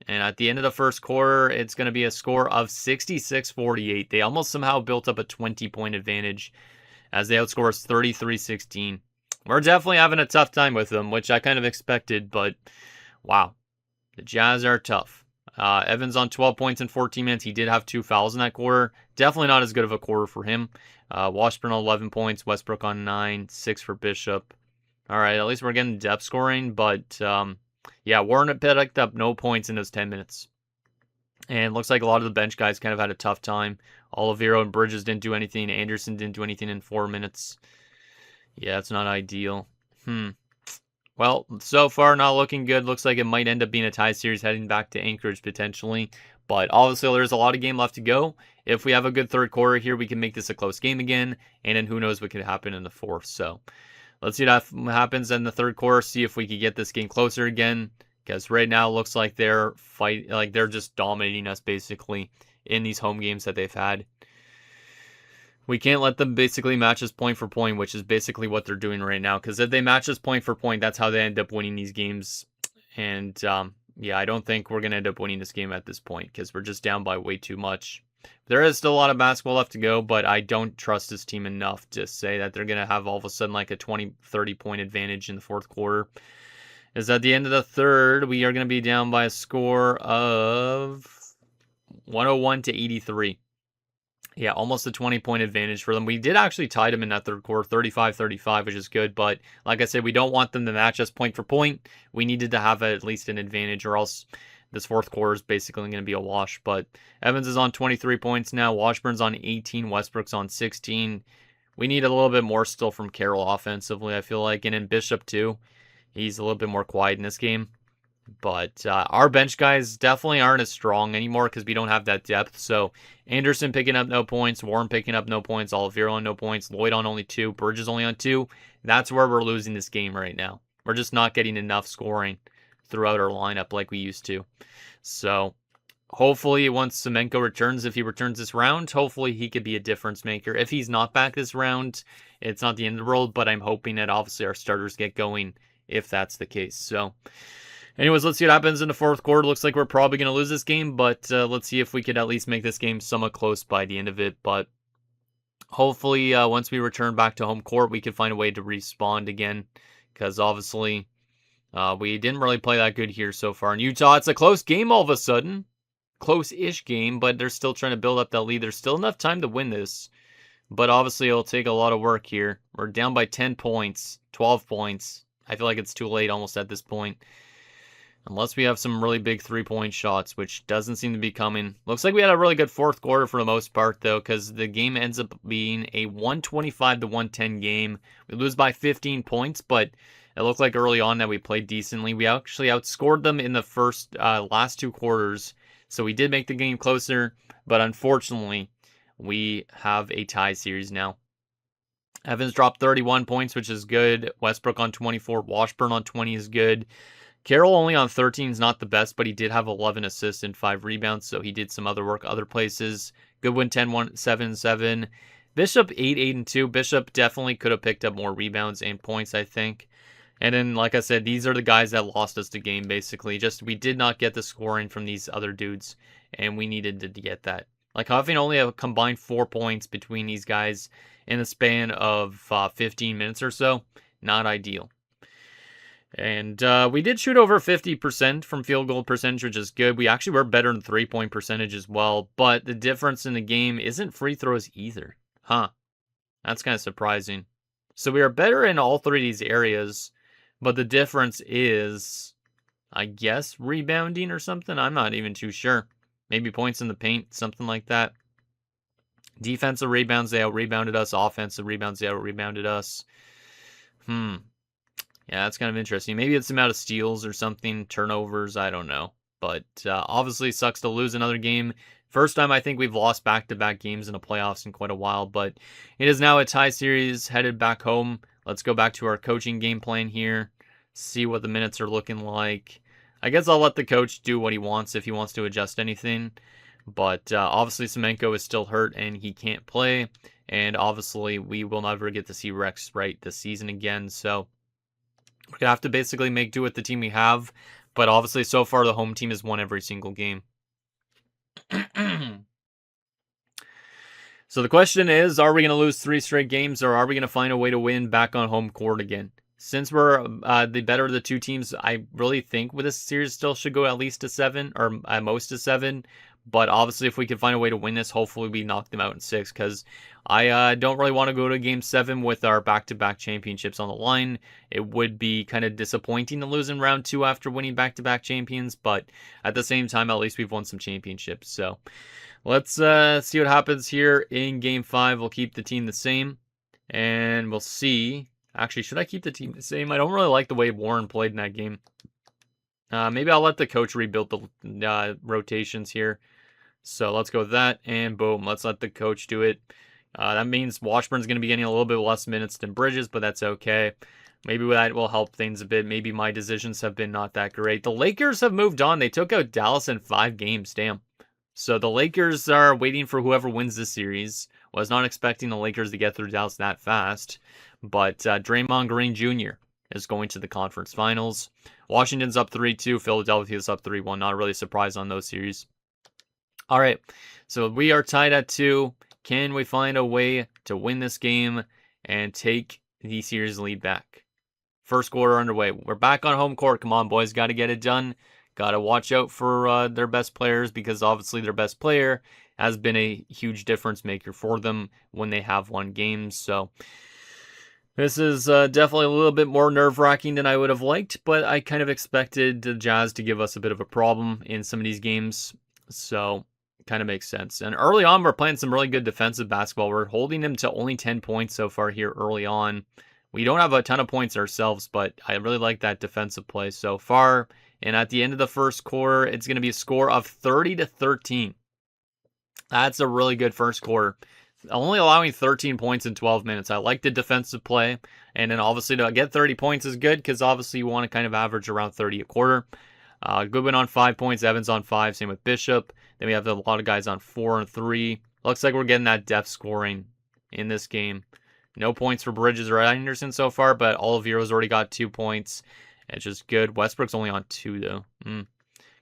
S1: And at the end of the first quarter, it's going to be a score of 66-48. They almost somehow built up a 20-point advantage. as they outscore us 33-16. We're definitely having a tough time with them, which I kind of expected, but wow. The Jazz are tough. Evans on 12 points in 14 minutes. He did have 2 fouls in that quarter. Definitely not as good of a quarter for him. Washburn on 11 points. Westbrook on 9. 6 for Bishop. All right, at least we're getting depth scoring. But, yeah, Warren picked up no points in those 10 minutes. And looks like a lot of the bench guys kind of had a tough time. Olivero and Bridges didn't do anything. Anderson didn't do anything in 4 minutes. Yeah, it's not ideal. Well, so far not looking good. Looks like it might end up being a tie series heading back to Anchorage potentially. But obviously there's a lot of game left to go. If we have a good third quarter here, we can make this a close game again. And then who knows what could happen in the fourth. So let's see what happens in the third quarter. See if we can get this game closer again. Because right now it looks like they're just dominating us basically in these home games that they've had. We can't let them basically match us point for point, which is basically what they're doing right now. Because if they match us point for point, that's how they end up winning these games. And yeah, I don't think we're going to end up winning this game at this point because we're just down by way too much. There is still a lot of basketball left to go, but I don't trust this team enough to say that they're going to have all of a sudden like a 20, 30 point advantage in the fourth quarter. Is at the end of the third, we are going to be down by a score of 101-83. Yeah, almost a 20-point advantage for them. We did actually tie them in that third quarter, 35-35, which is good. But like I said, we don't want them to match us point for point. We needed to have at least an advantage, or else this fourth quarter is basically going to be a wash. But Evans is on 23 points now. Washburn's on 18. Westbrook's on 16. We need a little bit more still from Carroll offensively, I feel like. And then Bishop, too. He's a little bit more quiet in this game. But our bench guys definitely aren't as strong anymore because we don't have that depth. So Anderson picking up no points, Warren picking up no points, Olivero on no points, Lloyd on only 2, Bridges only on 2. That's where we're losing this game right now. We're just not getting enough scoring throughout our lineup like we used to. So hopefully once Semenko returns, if he returns this round, hopefully he could be a difference maker. If he's not back this round, it's not the end of the world, but I'm hoping that obviously our starters get going if that's the case. So anyways, let's see what happens in the fourth quarter. Looks like we're probably going to lose this game, but let's see if we could at least make this game somewhat close by the end of it. But hopefully, once we return back to home court, we can find a way to respawn again, because obviously we didn't really play that good here so far in Utah. It's a close game all of a sudden. Close-ish game, but they're still trying to build up that lead. There's still enough time to win this, but obviously it'll take a lot of work here. We're down by 10 points, 12 points. I feel like it's too late almost at this point. Unless we have some really big three-point shots, which doesn't seem to be coming. Looks like we had a really good fourth quarter for the most part, though, because the game ends up being a 125-110 game. We lose by 15 points, but it looked like early on that we played decently. We actually outscored them in the last 2 quarters, so we did make the game closer, but unfortunately, we have a tie series now. Evans dropped 31 points, which is good. Westbrook on 24. Washburn on 20 is good. Carroll only on 13 is not the best, but he did have 11 assists and 5 rebounds, so he did some other work other places. Goodwin 10-7-7. Bishop 8-8-2. Bishop definitely could have picked up more rebounds and points, I think. And then, like I said, these are the guys that lost us the game, basically. Just we did not get the scoring from these other dudes, and we needed to get that. Like, having only a combined 4 points between these guys in the span of 15 minutes or so, not ideal. And we did shoot over 50% from field goal percentage, which is good. We actually were better in 3-point percentage as well. But the difference in the game isn't free throws either. Huh. That's kind of surprising. So we are better in all 3 of these areas. But the difference is, I guess, rebounding or something. I'm not even too sure. Maybe points in the paint, something like that. Defensive rebounds, they out-rebounded us. Offensive rebounds, they out-rebounded us. Yeah, that's kind of interesting. Maybe it's the amount of steals or something, turnovers, I don't know. But obviously sucks to lose another game. First time I think we've lost back-to-back games in the playoffs in quite a while. But it is now a tie series headed back home. Let's go back to our coaching game plan here. See what the minutes are looking like. I guess I'll let the coach do what he wants if he wants to adjust anything. But obviously Semenko is still hurt and he can't play. And obviously we will never get to see Rex Wright this season again. So we're going to have to basically make do with the team we have. But obviously, so far, the home team has won every single game. So the question is, are we going to lose 3 straight games, or are we going to find a way to win back on home court again? Since we're the better of the two teams, I really think with this series still should go at least to 7, or at most to 7. But obviously, if we can find a way to win this, hopefully we knock them out in 6, because I don't really want to go to Game 7 with our back-to-back championships on the line. It would be kind of disappointing to lose in round 2 after winning back-to-back champions, but at the same time, at least we've won some championships. So let's see what happens here in Game 5. We'll keep the team the same, and we'll see. Actually, should I keep the team the same? I don't really like the way Warren played in that game. Maybe I'll let the coach rebuild the rotations here. So let's go with that, and boom, let's let the coach do it. That means Washburn's going to be getting a little bit less minutes than Bridges, but that's okay. Maybe that will help things a bit. Maybe my decisions have been not that great. The Lakers have moved on. They took out Dallas in 5 games. Damn. So the Lakers are waiting for whoever wins this series. Was not expecting the Lakers to get through Dallas that fast. But Draymond Green Jr. is going to the conference finals. Washington's up 3-2. Philadelphia's up 3-1. Not really surprised on those series. All right. So we are tied at 2. Can we find a way to win this game and take the series lead back? First quarter underway. We're back on home court. Come on, boys. Got to get it done. Got to watch out for their best players, because obviously their best player has been a huge difference maker for them when they have won games. So this is definitely a little bit more nerve-wracking than I would have liked, but I kind of expected the Jazz to give us a bit of a problem in some of these games. So kind of makes sense. And early on, we're playing some really good defensive basketball. We're holding them to only 10 points so far here early on. We don't have a ton of points ourselves, but I really like that defensive play so far. And at the end of the first quarter, it's going to be a score of 30-13. That's a really good first quarter. Only allowing 13 points in 12 minutes. I like the defensive play. And then obviously to get 30 points is good, because obviously you want to kind of average around 30 a quarter. Goodwin on 5 points, Evans on 5, same with Bishop. Then we have a lot of guys on 4 and 3. Looks like we're getting that depth scoring in this game. No points for Bridges or Anderson so far, but Oliveira's already got 2 points. It's just good. Westbrook's only on 2, though. A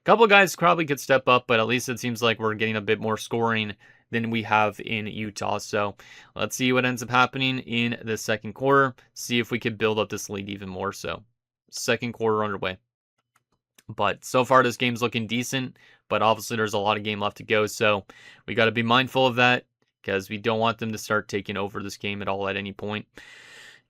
S1: couple of guys probably could step up, but at least it seems like we're getting a bit more scoring than we have in Utah. So let's see what ends up happening in the second quarter. See if we could build up this lead even more so. Second quarter underway. But so far, this game's looking decent, but obviously there's a lot of game left to go. So we got to be mindful of that, because we don't want them to start taking over this game at all at any point.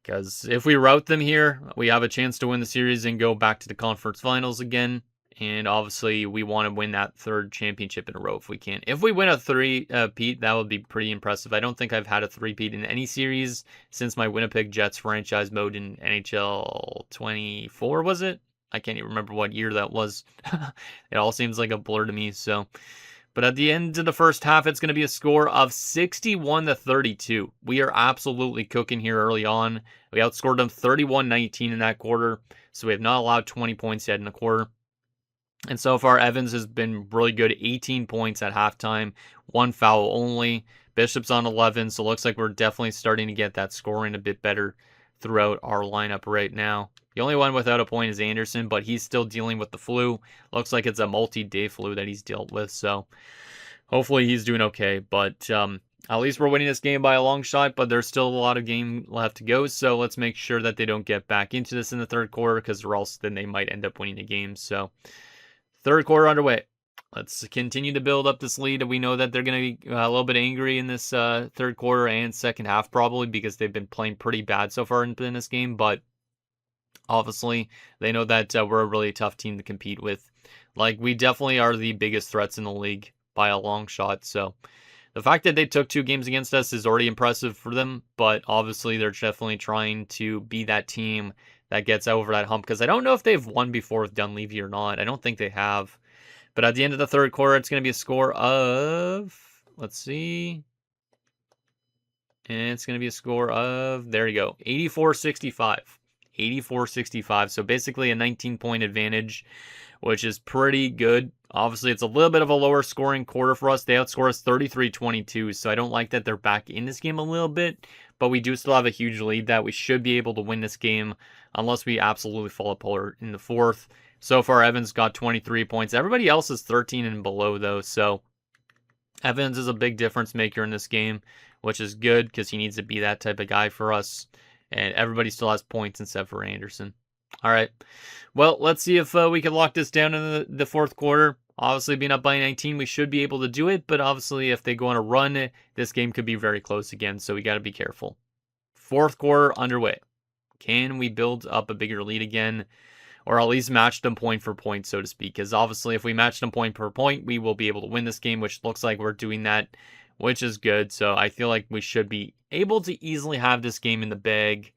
S1: Because if we rout them here, we have a chance to win the series and go back to the conference finals again. And obviously, we want to win that 3rd championship in a row if we can. If we win a 3-peat, that would be pretty impressive. I don't think I've had a 3-peat in any series since my Winnipeg Jets franchise mode in NHL 24, was it? I can't even remember what year that was. It all seems like a blur to me. So, but at the end of the first half, it's going to be a score of 61-32. We are absolutely cooking here early on. We outscored them 31-19 in that quarter, so we have not allowed 20 points yet in the quarter. And so far, Evans has been really good. 18 points at halftime, 1 foul only. Bishop's on 11, so it looks like we're definitely starting to get that scoring a bit better throughout our lineup right now. The only one without a point is Anderson, but he's still dealing with the flu. Looks like it's a multi-day flu that he's dealt with, so hopefully he's doing okay. But at least we're winning this game by a long shot, but there's still a lot of game left to go, so let's make sure that they don't get back into this in the third quarter, because or else then they might end up winning the game. So third quarter underway. Let's continue to build up this lead. We know that they're going to be a little bit angry in this third quarter and second half, probably, because they've been playing pretty bad so far in this game. But obviously, they know that we're a really tough team to compete with. Like, we definitely are the biggest threats in the league by a long shot. So the fact that they took 2 games against us is already impressive for them. But obviously, they're definitely trying to be that team that gets over that hump. Because I don't know if they've won before with Dunleavy or not. I don't think they have. But at the end of the third quarter, it's going to be a score of, let's see. And it's going to be a score of, there you go, 84-65. 84-65. So basically a 19-point advantage, which is pretty good. Obviously, it's a little bit of a lower scoring quarter for us. They outscore us 33-22. So I don't like that they're back in this game a little bit. But we do still have a huge lead that we should be able to win this game unless we absolutely fall apart in the fourth. So far, Evans got 23 points. Everybody else is 13 and below, though. So Evans is a big difference maker in this game, which is good because he needs to be that type of guy for us. And everybody still has points except for Anderson. All right. Well, let's see if we can lock this down in the fourth quarter. Obviously, being up by 19, we should be able to do it. But obviously, if they go on a run, this game could be very close again. So we got to be careful. Fourth quarter underway. Can we build up a bigger lead again? Or at least match them point for point, so to speak. Because obviously, if we match them point per point, we will be able to win this game, which looks like we're doing that, which is good. So I feel like we should be able to easily have this game in the bag,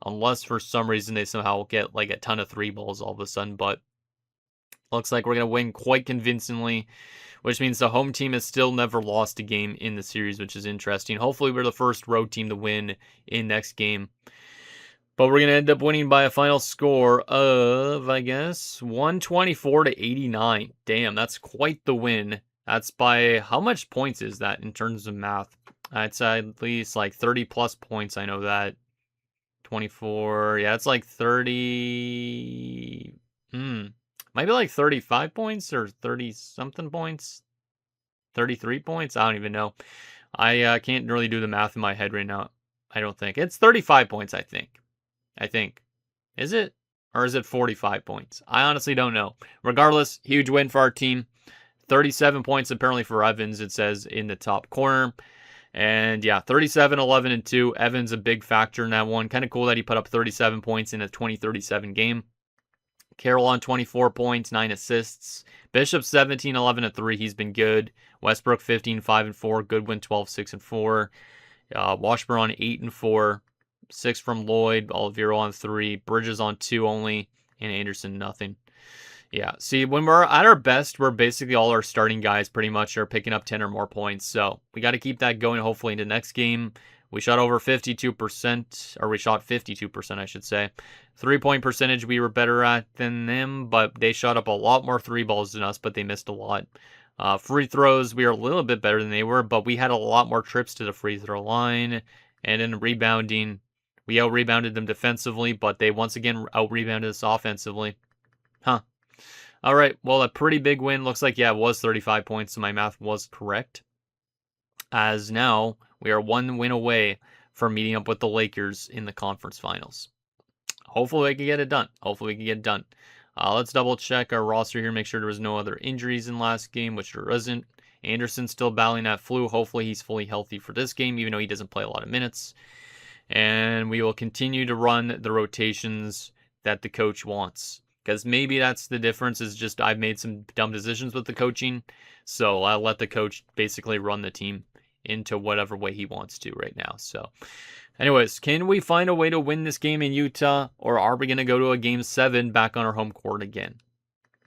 S1: unless for some reason they somehow get like a ton of 3 balls all of a sudden. But looks like we're going to win quite convincingly, which means the home team has still never lost a game in the series, which is interesting. Hopefully, we're the first road team to win in next game. But we're going to end up winning by a final score of, I guess, 124 to 89. Damn, that's quite the win. That's by, how much points is that in terms of math? It's at least like 30 plus points, I know that. 24, yeah, it's like 30, maybe like 35 points or 30-something points. 33 points? I don't even know. I can't really do the math in my head right now. I don't think. It's 35 points, I think. Is it? Or is it 45 points? I honestly don't know. Regardless, huge win for our team. 37 points apparently for Evans, it says in the top corner. And yeah, 37, 11, and 2. Evans a big factor in that one. Kind of cool that he put up 37 points in a 20-37 game. Carroll on 24 points, 9 assists. Bishop 17, 11, and 3. He's been good. Westbrook 15, 5, and 4. Goodwin 12, 6, and 4. Washburn on 8 and 4. 6 from Lloyd, Olivero on 3, Bridges on 2 only, and Anderson nothing. Yeah, see, when we're at our best, we're basically all our starting guys pretty much are picking up 10 or more points. So we got to keep that going hopefully into next game. We shot over 52%, or we shot 52%, I should say. 3-point percentage we were better at than them, but they shot up a lot more 3 balls than us, but they missed a lot. Free throws, we were a little bit better than they were, but we had a lot more trips to the free throw line. And in rebounding, we out-rebounded them defensively, but they once again out-rebounded us offensively. All right, well, a pretty big win. Looks like, yeah, it was 35 points, so my math was correct. As now, we are 1 win away from meeting up with the Lakers in the conference finals. Hopefully, we can get it done. Let's double-check our roster here, make sure there was no other injuries in last game, which there isn't. Anderson's still battling that flu. Hopefully, he's fully healthy for this game, even though he doesn't play a lot of minutes. And we will continue to run the rotations that the coach wants. Because maybe that's the difference, is just I've made some dumb decisions with the coaching. So I'll let the coach basically run the team into whatever way he wants to right now. So anyways, can we find a way to win this game in Utah? Or are we going to go to a game 7 back on our home court again?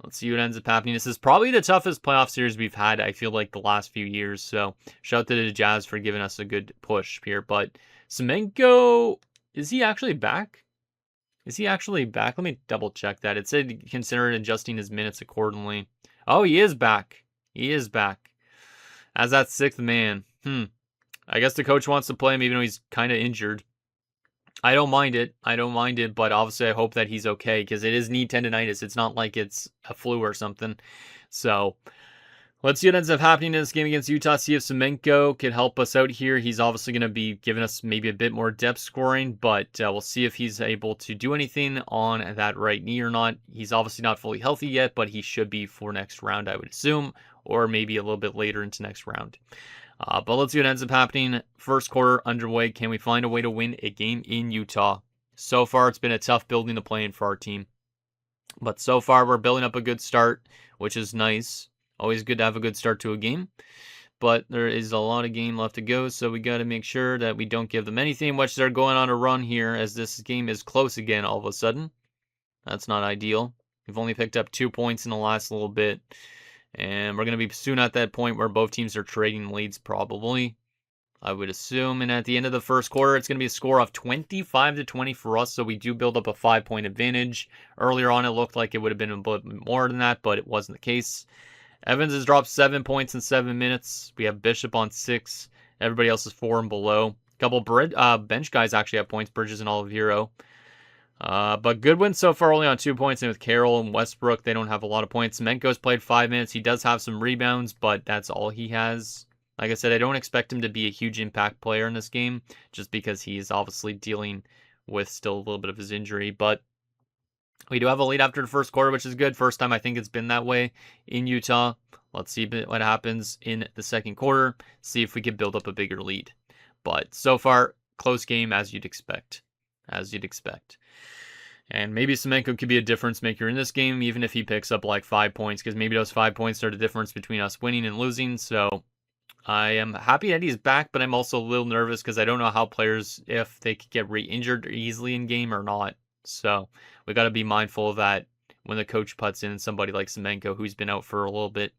S1: Let's see what ends up happening. This is probably the toughest playoff series we've had, I feel like, the last few years. So shout out to the Jazz for giving us a good push here. But Semenko, is he actually back? Let me double check that. It said consider adjusting his minutes accordingly. Oh, he is back. As that 6th man. I guess the coach wants to play him even though he's kind of injured. I don't mind it, but obviously I hope that he's okay because it is knee tendonitis. It's not like it's a flu or something. So let's see what ends up happening in this game against Utah. See if Semenko can help us out here. He's obviously going to be giving us maybe a bit more depth scoring, but we'll see if he's able to do anything on that right knee or not. He's obviously not fully healthy yet, but he should be for next round, I would assume, or maybe a little bit later into next round. But let's see what ends up happening. First quarter underway. Can we find a way to win a game in Utah? So far, it's been a tough building to play in for our team. But so far, we're building up a good start, which is nice. Always good to have a good start to a game. But there is a lot of game left to go, so we got to make sure that we don't give them anything, which they're going on a run here as this game is close again all of a sudden. That's not ideal. We've only picked up 2 points in the last little bit. And we're going to be soon at that point where both teams are trading leads probably, I would assume. And at the end of the first quarter, it's going to be a score of 25-20 for us. So we do build up a 5-point advantage. Earlier on, it looked like it would have been a bit more than that, but it wasn't the case. Evans has dropped 7 points in 7 minutes. We have Bishop on 6. Everybody else is 4 and below. A couple bench guys actually have points, Bridges and Olivero. But Goodwin so far only on 2 points, and with Carroll and Westbrook, they don't have a lot of points. Semenko's played 5 minutes. He does have some rebounds, but that's all he has. Like I said, I don't expect him to be a huge impact player in this game, just because he's obviously dealing with still a little bit of his injury. But we do have a lead after the first quarter, which is good. First time I think it's been that way in Utah. Let's see what happens in the second quarter. See if we can build up a bigger lead. But so far, close game as you'd expect. As you'd expect. And maybe Semenko could be a difference maker in this game, even if he picks up like 5 points, because maybe those 5 points are the difference between us winning and losing. So I am happy that he's back, but I'm also a little nervous because I don't know how players, if they could get re-injured easily in game or not. So we got to be mindful of that when the coach puts in somebody like Semenko, who's been out for a little bit.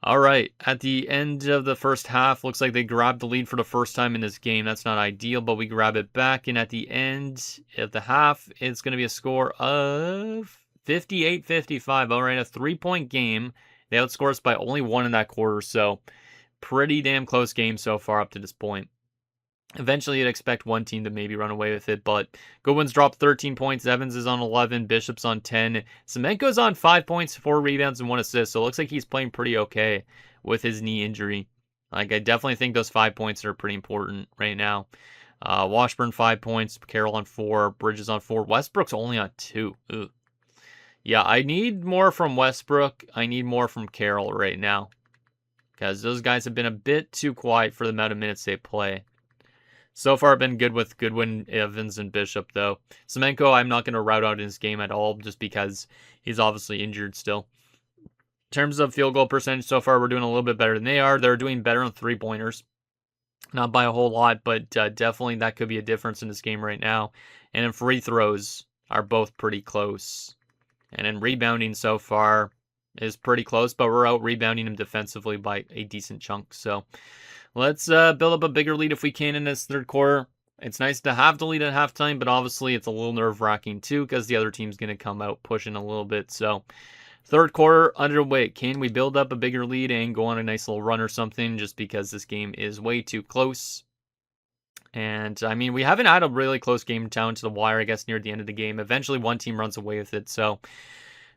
S1: All right, at the end of the first half, looks like they grabbed the lead for the first time in this game. That's not ideal, but we grab it back, and at the end of the half, it's going to be a score of 58-55. All right, a 3-point game. They outscore us by only 1 in that quarter, so pretty damn close game so far up to this point. Eventually, you'd expect one team to maybe run away with it, but Goodwin's dropped 13 points, Evans is on 11, Bishop's on 10, Semenko's on 5 points, 4 rebounds, and 1 assist, so it looks like he's playing pretty okay with his knee injury. Like, I definitely think those 5 points are pretty important right now. Washburn 5 points, Carroll on 4, Bridges on 4, Westbrook's only on 2. Ugh. Yeah, I need more from Westbrook, I need more from Carroll right now, because those guys have been a bit too quiet for the amount of minutes they play. So far, I've been good with Goodwin, Evans, and Bishop, though. Semenko, I'm not going to route out in his game at all, just because he's obviously injured still. In terms of field goal percentage, so far, we're doing a little bit better than they are. They're doing better on three-pointers. Not by a whole lot, but definitely that could be a difference in this game right now. And then free throws are both pretty close. And then rebounding so far is pretty close, but we're out rebounding him defensively by a decent chunk, so let's build up a bigger lead if we can in this third quarter. It's nice to have the lead at halftime, but obviously it's a little nerve-wracking too because the other team's going to come out pushing a little bit. So third quarter underway. Can we build up a bigger lead and go on a nice little run or something just because this game is way too close? And, I mean, we haven't had a really close game down to the wire, I guess, near the end of the game. Eventually one team runs away with it, so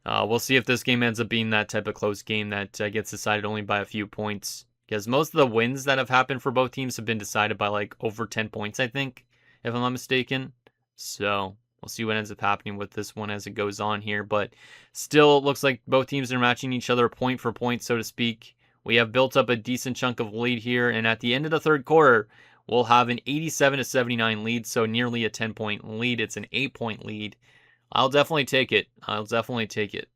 S1: we'll see if this game ends up being that type of close game that gets decided only by a few points. Because most of the wins that have happened for both teams have been decided by like over 10 points, I think, if I'm not mistaken. So we'll see what ends up happening with this one as it goes on here. But still, it looks like both teams are matching each other point for point, so to speak. We have built up a decent chunk of lead here. And at the end of the third quarter, we'll have an 87-79 lead. So nearly a 10-point lead. It's an 8-point lead. I'll definitely take it. I'll definitely take it.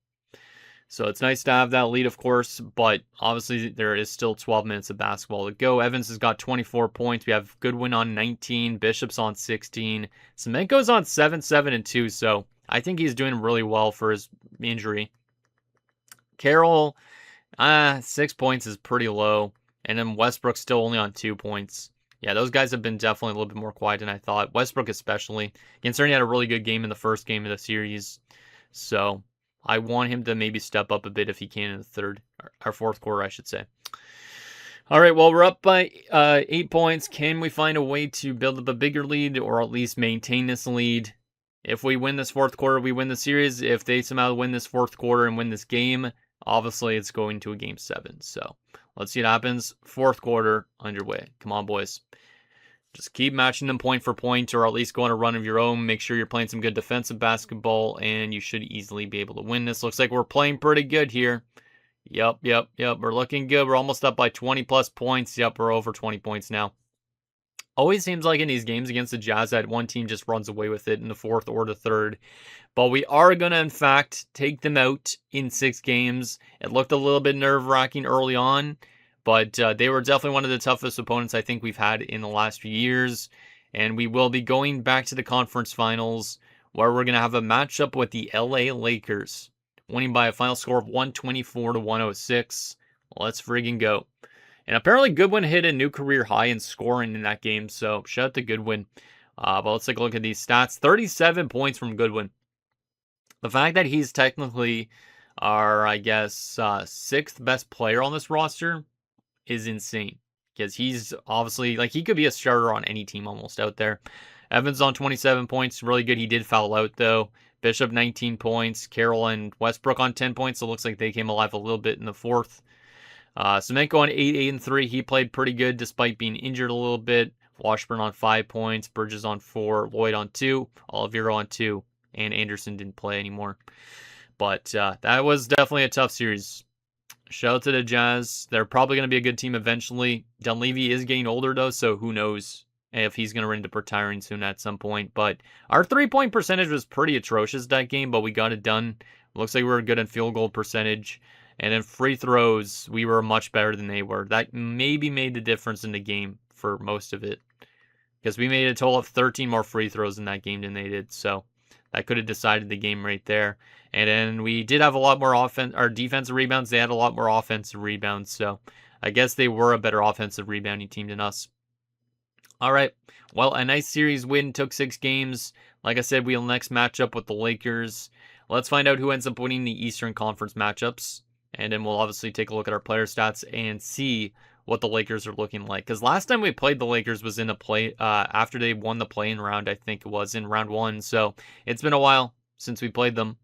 S1: So it's nice to have that lead, of course, but obviously there is still 12 minutes of basketball to go. Evans has got 24 points. We have Goodwin on 19, Bishop's on 16, Semenko's on 7, 7, and 2, so I think he's doing really well for his injury. Carroll, 6 points is pretty low, and then Westbrook's still only on 2 points. Yeah, those guys have been definitely a little bit more quiet than I thought. Westbrook especially. Considering he had a really good game in the first game of the series, so I want him to maybe step up a bit if he can in the third, or fourth quarter, I should say. All right, well, we're up by 8 points. Can we find a way to build up a bigger lead or at least maintain this lead? If we win this fourth quarter, we win the series. If they somehow win this fourth quarter and win this game, obviously it's going to a game 7. So let's see what happens. Fourth quarter underway. Come on, boys. Just keep matching them point for point, or at least go on a run of your own. Make sure you're playing some good defensive basketball, and you should easily be able to win this. Looks like we're playing pretty good here. Yep. We're looking good. We're almost up by 20-plus points. Yep, we're over 20 points now. Always seems like in these games against the Jazz that one team just runs away with it in the fourth or the third. But we are going to, in fact, take them out in 6 games. It looked a little bit nerve-wracking early on, but they were definitely one of the toughest opponents I think we've had in the last few years. And we will be going back to the conference finals where we're going to have a matchup with the LA Lakers, winning by a final score of 124-106. Let's friggin' go. And apparently Goodwin hit a new career high in scoring in that game, so shout out to Goodwin. But let's take a look at these stats. 37 points from Goodwin. The fact that he's technically our, I guess, 6th best player on this roster is insane. Because he's obviously, like, he could be a starter on any team almost out there. Evans on 27 points, really good. He did foul out, though. Bishop, 19 points. Carroll and Westbrook on 10 points, so it looks like they came alive a little bit in the fourth. Semenko on 8-8-3. He played pretty good despite being injured a little bit. Washburn on 5 points. Bridges on 4. Lloyd on 2. Oliveira on 2. And Anderson didn't play anymore. But that was definitely a tough series. Shout out to the Jazz. They're probably going to be a good team eventually. Dunleavy is getting older, though, so who knows if he's going to run into retiring soon at some point. But our three-point percentage was pretty atrocious that game, but we got it done. Looks like we were good in field goal percentage. And in free throws, we were much better than they were. That maybe made the difference in the game for most of it. Because we made a total of 13 more free throws in that game than they did. So that could have decided the game right there. And then we did have a lot more defensive rebounds. They had a lot more offensive rebounds. So I guess they were a better offensive rebounding team than us. All right. Well, a nice series win. Took 6 games. Like I said, we'll next match up with the Lakers. Let's find out who ends up winning the Eastern Conference matchups. And then we'll obviously take a look at our player stats and see what the Lakers are looking like. Because last time we played the Lakers was in a play after they won the play-in round, I think it was, in round 1. So it's been a while since we played them.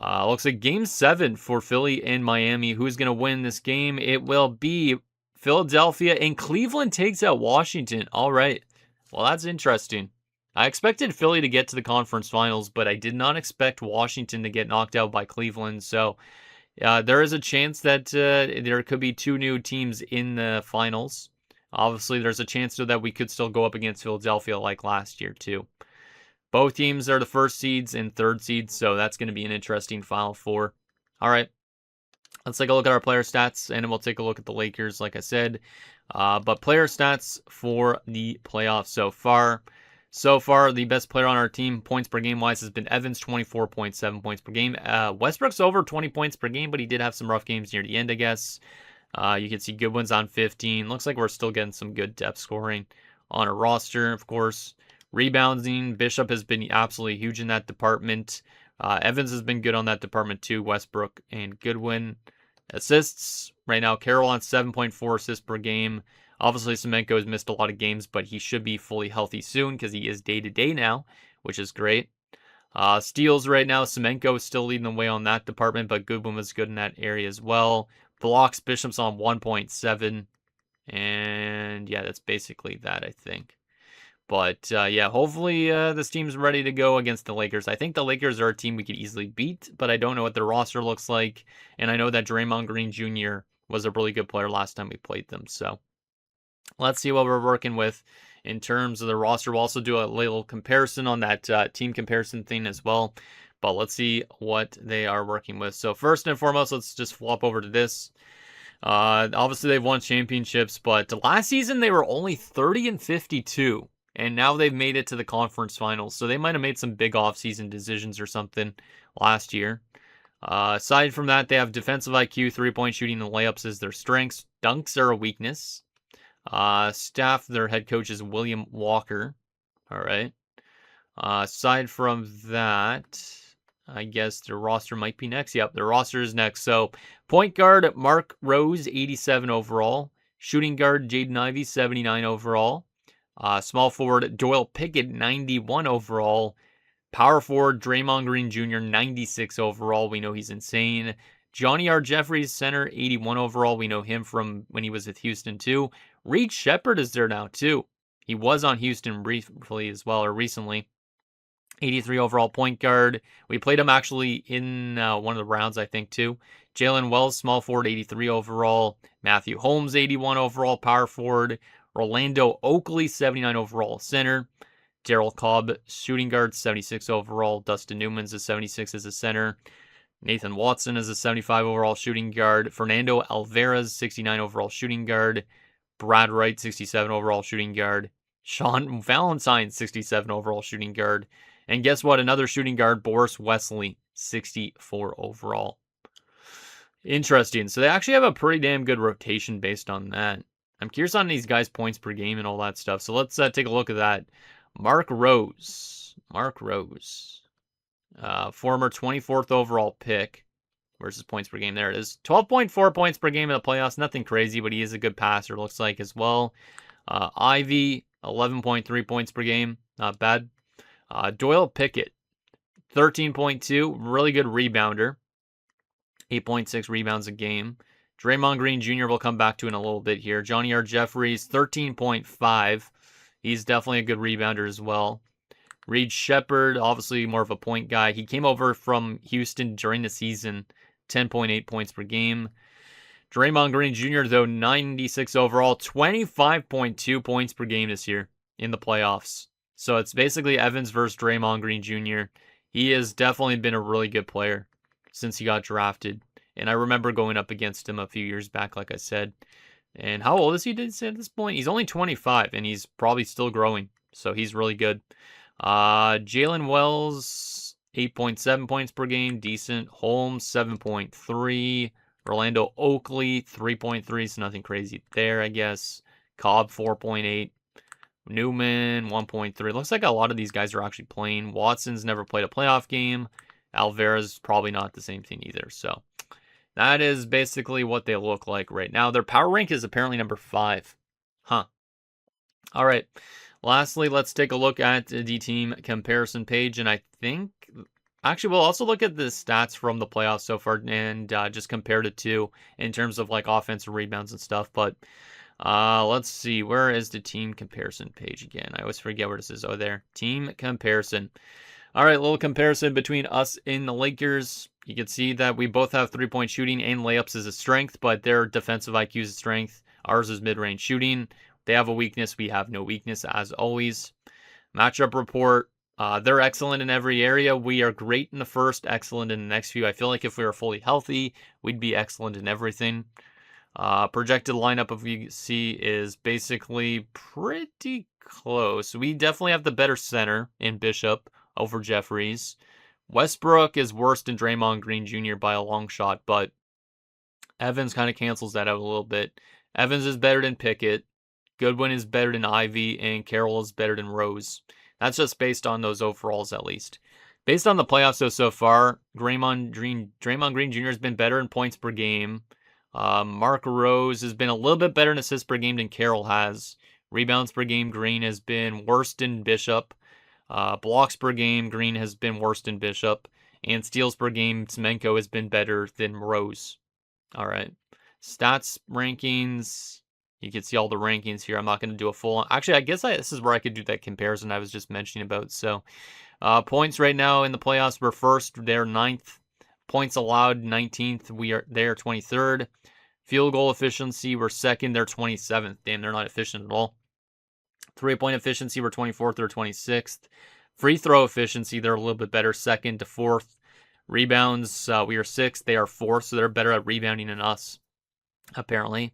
S1: Looks like game 7 for Philly and Miami. Who's going to win this game? It will be Philadelphia, and Cleveland takes out Washington. All right. Well, that's interesting. I expected Philly to get to the conference finals, but I did not expect Washington to get knocked out by Cleveland. So there is a chance that there could be 2 new teams in the finals. Obviously, there's a chance that we could still go up against Philadelphia like last year, too. Both teams are the first seeds and third seeds, so that's going to be an interesting Final Four. All right, let's take a look at our player stats, and we'll take a look at the Lakers, like I said. But player stats for the playoffs so far. So far, the best player on our team, points per game wise, has been Evans, 24.7 points per game. Westbrook's over 20 points per game, but he did have some rough games near the end, I guess. You can see good ones on 15. Looks like we're still getting some good depth scoring on our roster, of course. Rebounding, Bishop has been absolutely huge in that department. Evans has been good on that department too. Westbrook and Goodwin. Assists, right now, Carroll on 7.4 assists per game. Obviously, Semenko has missed a lot of games, but he should be fully healthy soon because he is day-to-day now, which is great. Steals right now, Semenko is still leading the way on that department, but Goodwin was good in that area as well. Blocks, Bishop's on 1.7. And yeah, that's basically that, I think. But yeah, hopefully this team's ready to go against the Lakers. I think the Lakers are a team we could easily beat, but I don't know what their roster looks like. And I know that Draymond Green Jr. was a really good player last time we played them. So let's see what we're working with in terms of the roster. We'll also do a little comparison on that team comparison thing as well. But let's see what they are working with. So first and foremost, let's just flop over to this. Obviously, they've won championships, but last season they were only 30-52. And now they've made it to the conference finals. So they might have made some big offseason decisions or something last year. Aside from that, they have defensive IQ, 3-point shooting, and layups as their strengths. Dunks are a weakness. Staff, their head coach is William Walker. All right. Aside from that, I guess their roster might be next. Yep, their roster is next. So point guard, Mark Rose, 87 overall. Shooting guard, Jaden Ivey, 79 overall. Small forward, Doyle Pickett, 91 overall. Power forward, Draymond Green Jr., 96 overall. We know he's insane. Johnny R. Jeffries, center, 81 overall. We know him from when he was with Houston, too. Reed Shepherd is there now, too. He was on Houston briefly as well, or recently. 83 overall point guard. We played him actually in one of the rounds, I think, too. Jalen Wells, small forward, 83 overall. Matthew Holmes, 81 overall, power forward. Orlando Oakley, 79 overall, center. Daryl Cobb, shooting guard, 76 overall. Dustin Newman's a 76 as a center. Nathan Watson is a 75 overall shooting guard. Fernando Alvarez, 69 overall shooting guard. Brad Wright, 67 overall shooting guard. Sean Valentine, 67 overall shooting guard. And guess what? Another shooting guard, Boris Wesley, 64 overall. Interesting. So they actually have a pretty damn good rotation based on that. I'm curious on these guys' points per game and all that stuff. So let's take a look at that. Mark Rose. Former 24th overall pick. Where's his points per game? There it is. 12.4 points per game in the playoffs. Nothing crazy, but he is a good passer, looks like, as well. Ivy, 11.3 points per game. Not bad. Doyle Pickett, 13.2. Really good rebounder. 8.6 rebounds a game. Draymond Green Jr. will come back to in a little bit here. Johnny R. Jeffries, 13.5. He's definitely a good rebounder as well. Reed Shepherd, obviously more of a point guy. He came over from Houston during the season, 10.8 points per game. Draymond Green Jr., though, 96 overall, 25.2 points per game this year in the playoffs. So it's basically Evans versus Draymond Green Jr. He has definitely been a really good player since he got drafted. And I remember going up against him a few years back, like I said. And how old is he at this point? He's only 25, and he's probably still growing. So he's really good. Jalen Wells, 8.7 points per game, decent. Holmes, 7.3. Orlando Oakley, 3.3, so nothing crazy there, I guess. Cobb, 4.8. Newman, 1.3. Looks like a lot of these guys are actually playing. Watson's never played a playoff game. Alvarez, probably not the same thing either. So that is basically what they look like right now. Their power rank is apparently number 5. Huh. All right. Lastly, let's take a look at the team comparison page. And I think, actually, we'll also look at the stats from the playoffs so far and just compare the two in terms of like offensive rebounds and stuff. But let's see. Where is the team comparison page again? I always forget where this is. Oh, there. Team comparison. All right, little comparison between us and the Lakers. You can see that we both have three-point shooting and layups as a strength, but their defensive IQ is a strength. Ours is mid-range shooting. They have a weakness. We have no weakness, as always. Matchup report. They're excellent in every area. We are great in the first, excellent in the next few. I feel like if we were fully healthy, we'd be excellent in everything. Projected lineup of you see is basically pretty close. We definitely have the better center in Bishop over Jeffries. Westbrook is worse than Draymond Green Jr. by a long shot, but Evans kind of cancels that out a little bit. Evans is better than Pickett. Goodwin is better than Ivy, and Carroll is better than Rose. That's just based on those overalls, at least. Based on the playoffs, though, so far, Draymond Green Jr. has been better in points per game. Mark Rose has been a little bit better in assists per game than Carroll has. Rebounds per game, Green has been worse than Bishop. Blocks per game, Green has been worse than Bishop. And steals per game, Semenko has been better than Rose. All right. Stats rankings. You can see all the rankings here. I'm not going to do a full... Actually, I guess this is where I could do that comparison I was just mentioning about. So, points right now in the playoffs, we're first. They're 9th. Points allowed, 19th. They're 23rd. Field goal efficiency, we're 2nd. They're 27th. Damn, they're not efficient at all. 3-point efficiency, we're 24th. They're 26th. Free throw efficiency, they're a little bit better. 2nd to 4th. Rebounds, we are 6th. They are 4th, so they're better at rebounding than us, apparently.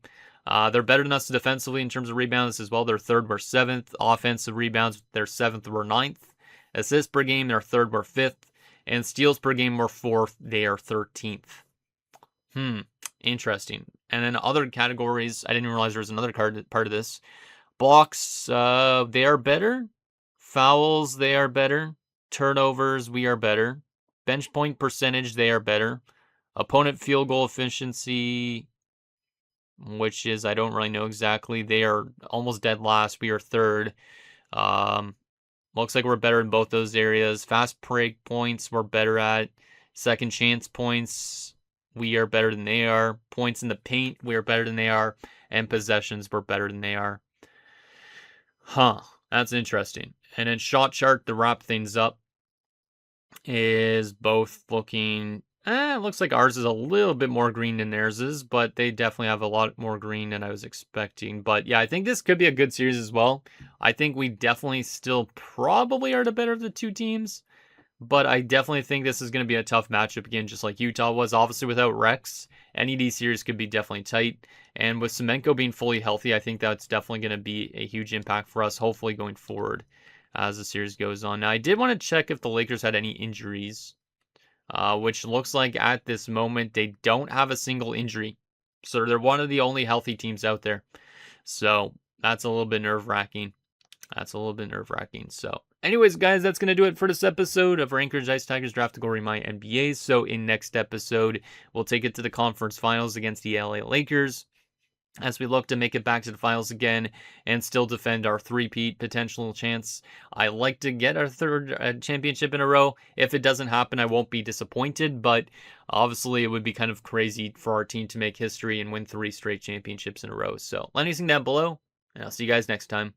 S1: They're better than us defensively in terms of rebounds as well. They're 3rd, we're 7th. Offensive rebounds, they're 7th, we're 9th. Assists per game, they're 3rd, we're 5th. And steals per game, we're 4th. They are 13th. Interesting. And then other categories, I didn't realize there was another part of this. Blocks, they are better. Fouls, they are better. Turnovers, we are better. Bench point percentage, they are better. Opponent field goal efficiency, which is, I don't really know exactly. They are almost dead last. We are 3rd. Looks like we're better in both those areas. Fast break points, we're better at. Second chance points, we are better than they are. Points in the paint, we are better than they are. And possessions, we're better than they are. That's interesting. And then shot chart to wrap things up is both looking... it looks like ours is a little bit more green than theirs is, but they definitely have a lot more green than I was expecting. But yeah, I think this could be a good series as well. I think we definitely still probably are the better of the two teams, but I definitely think this is going to be a tough matchup again, just like Utah was. Obviously, without Rex, any of these series could be definitely tight. And with Semenko being fully healthy, I think that's definitely going to be a huge impact for us, hopefully going forward as the series goes on. Now, I did want to check if the Lakers had any injuries. Which looks like at this moment they don't have a single injury. So they're one of the only healthy teams out there. So that's a little bit nerve-wracking. So anyways, guys, that's going to do it for this episode of our Anchorage Ice Tigers Draft Category MyNBA. So in next episode, we'll take it to the conference finals against the LA Lakers. as we look to make it back to the finals again and still defend our three-peat potential chance. I like to get our third championship in a row. If it doesn't happen, I won't be disappointed, but obviously it would be kind of crazy for our team to make history and win 3 straight championships in a row. So let me know down below, and I'll see you guys next time.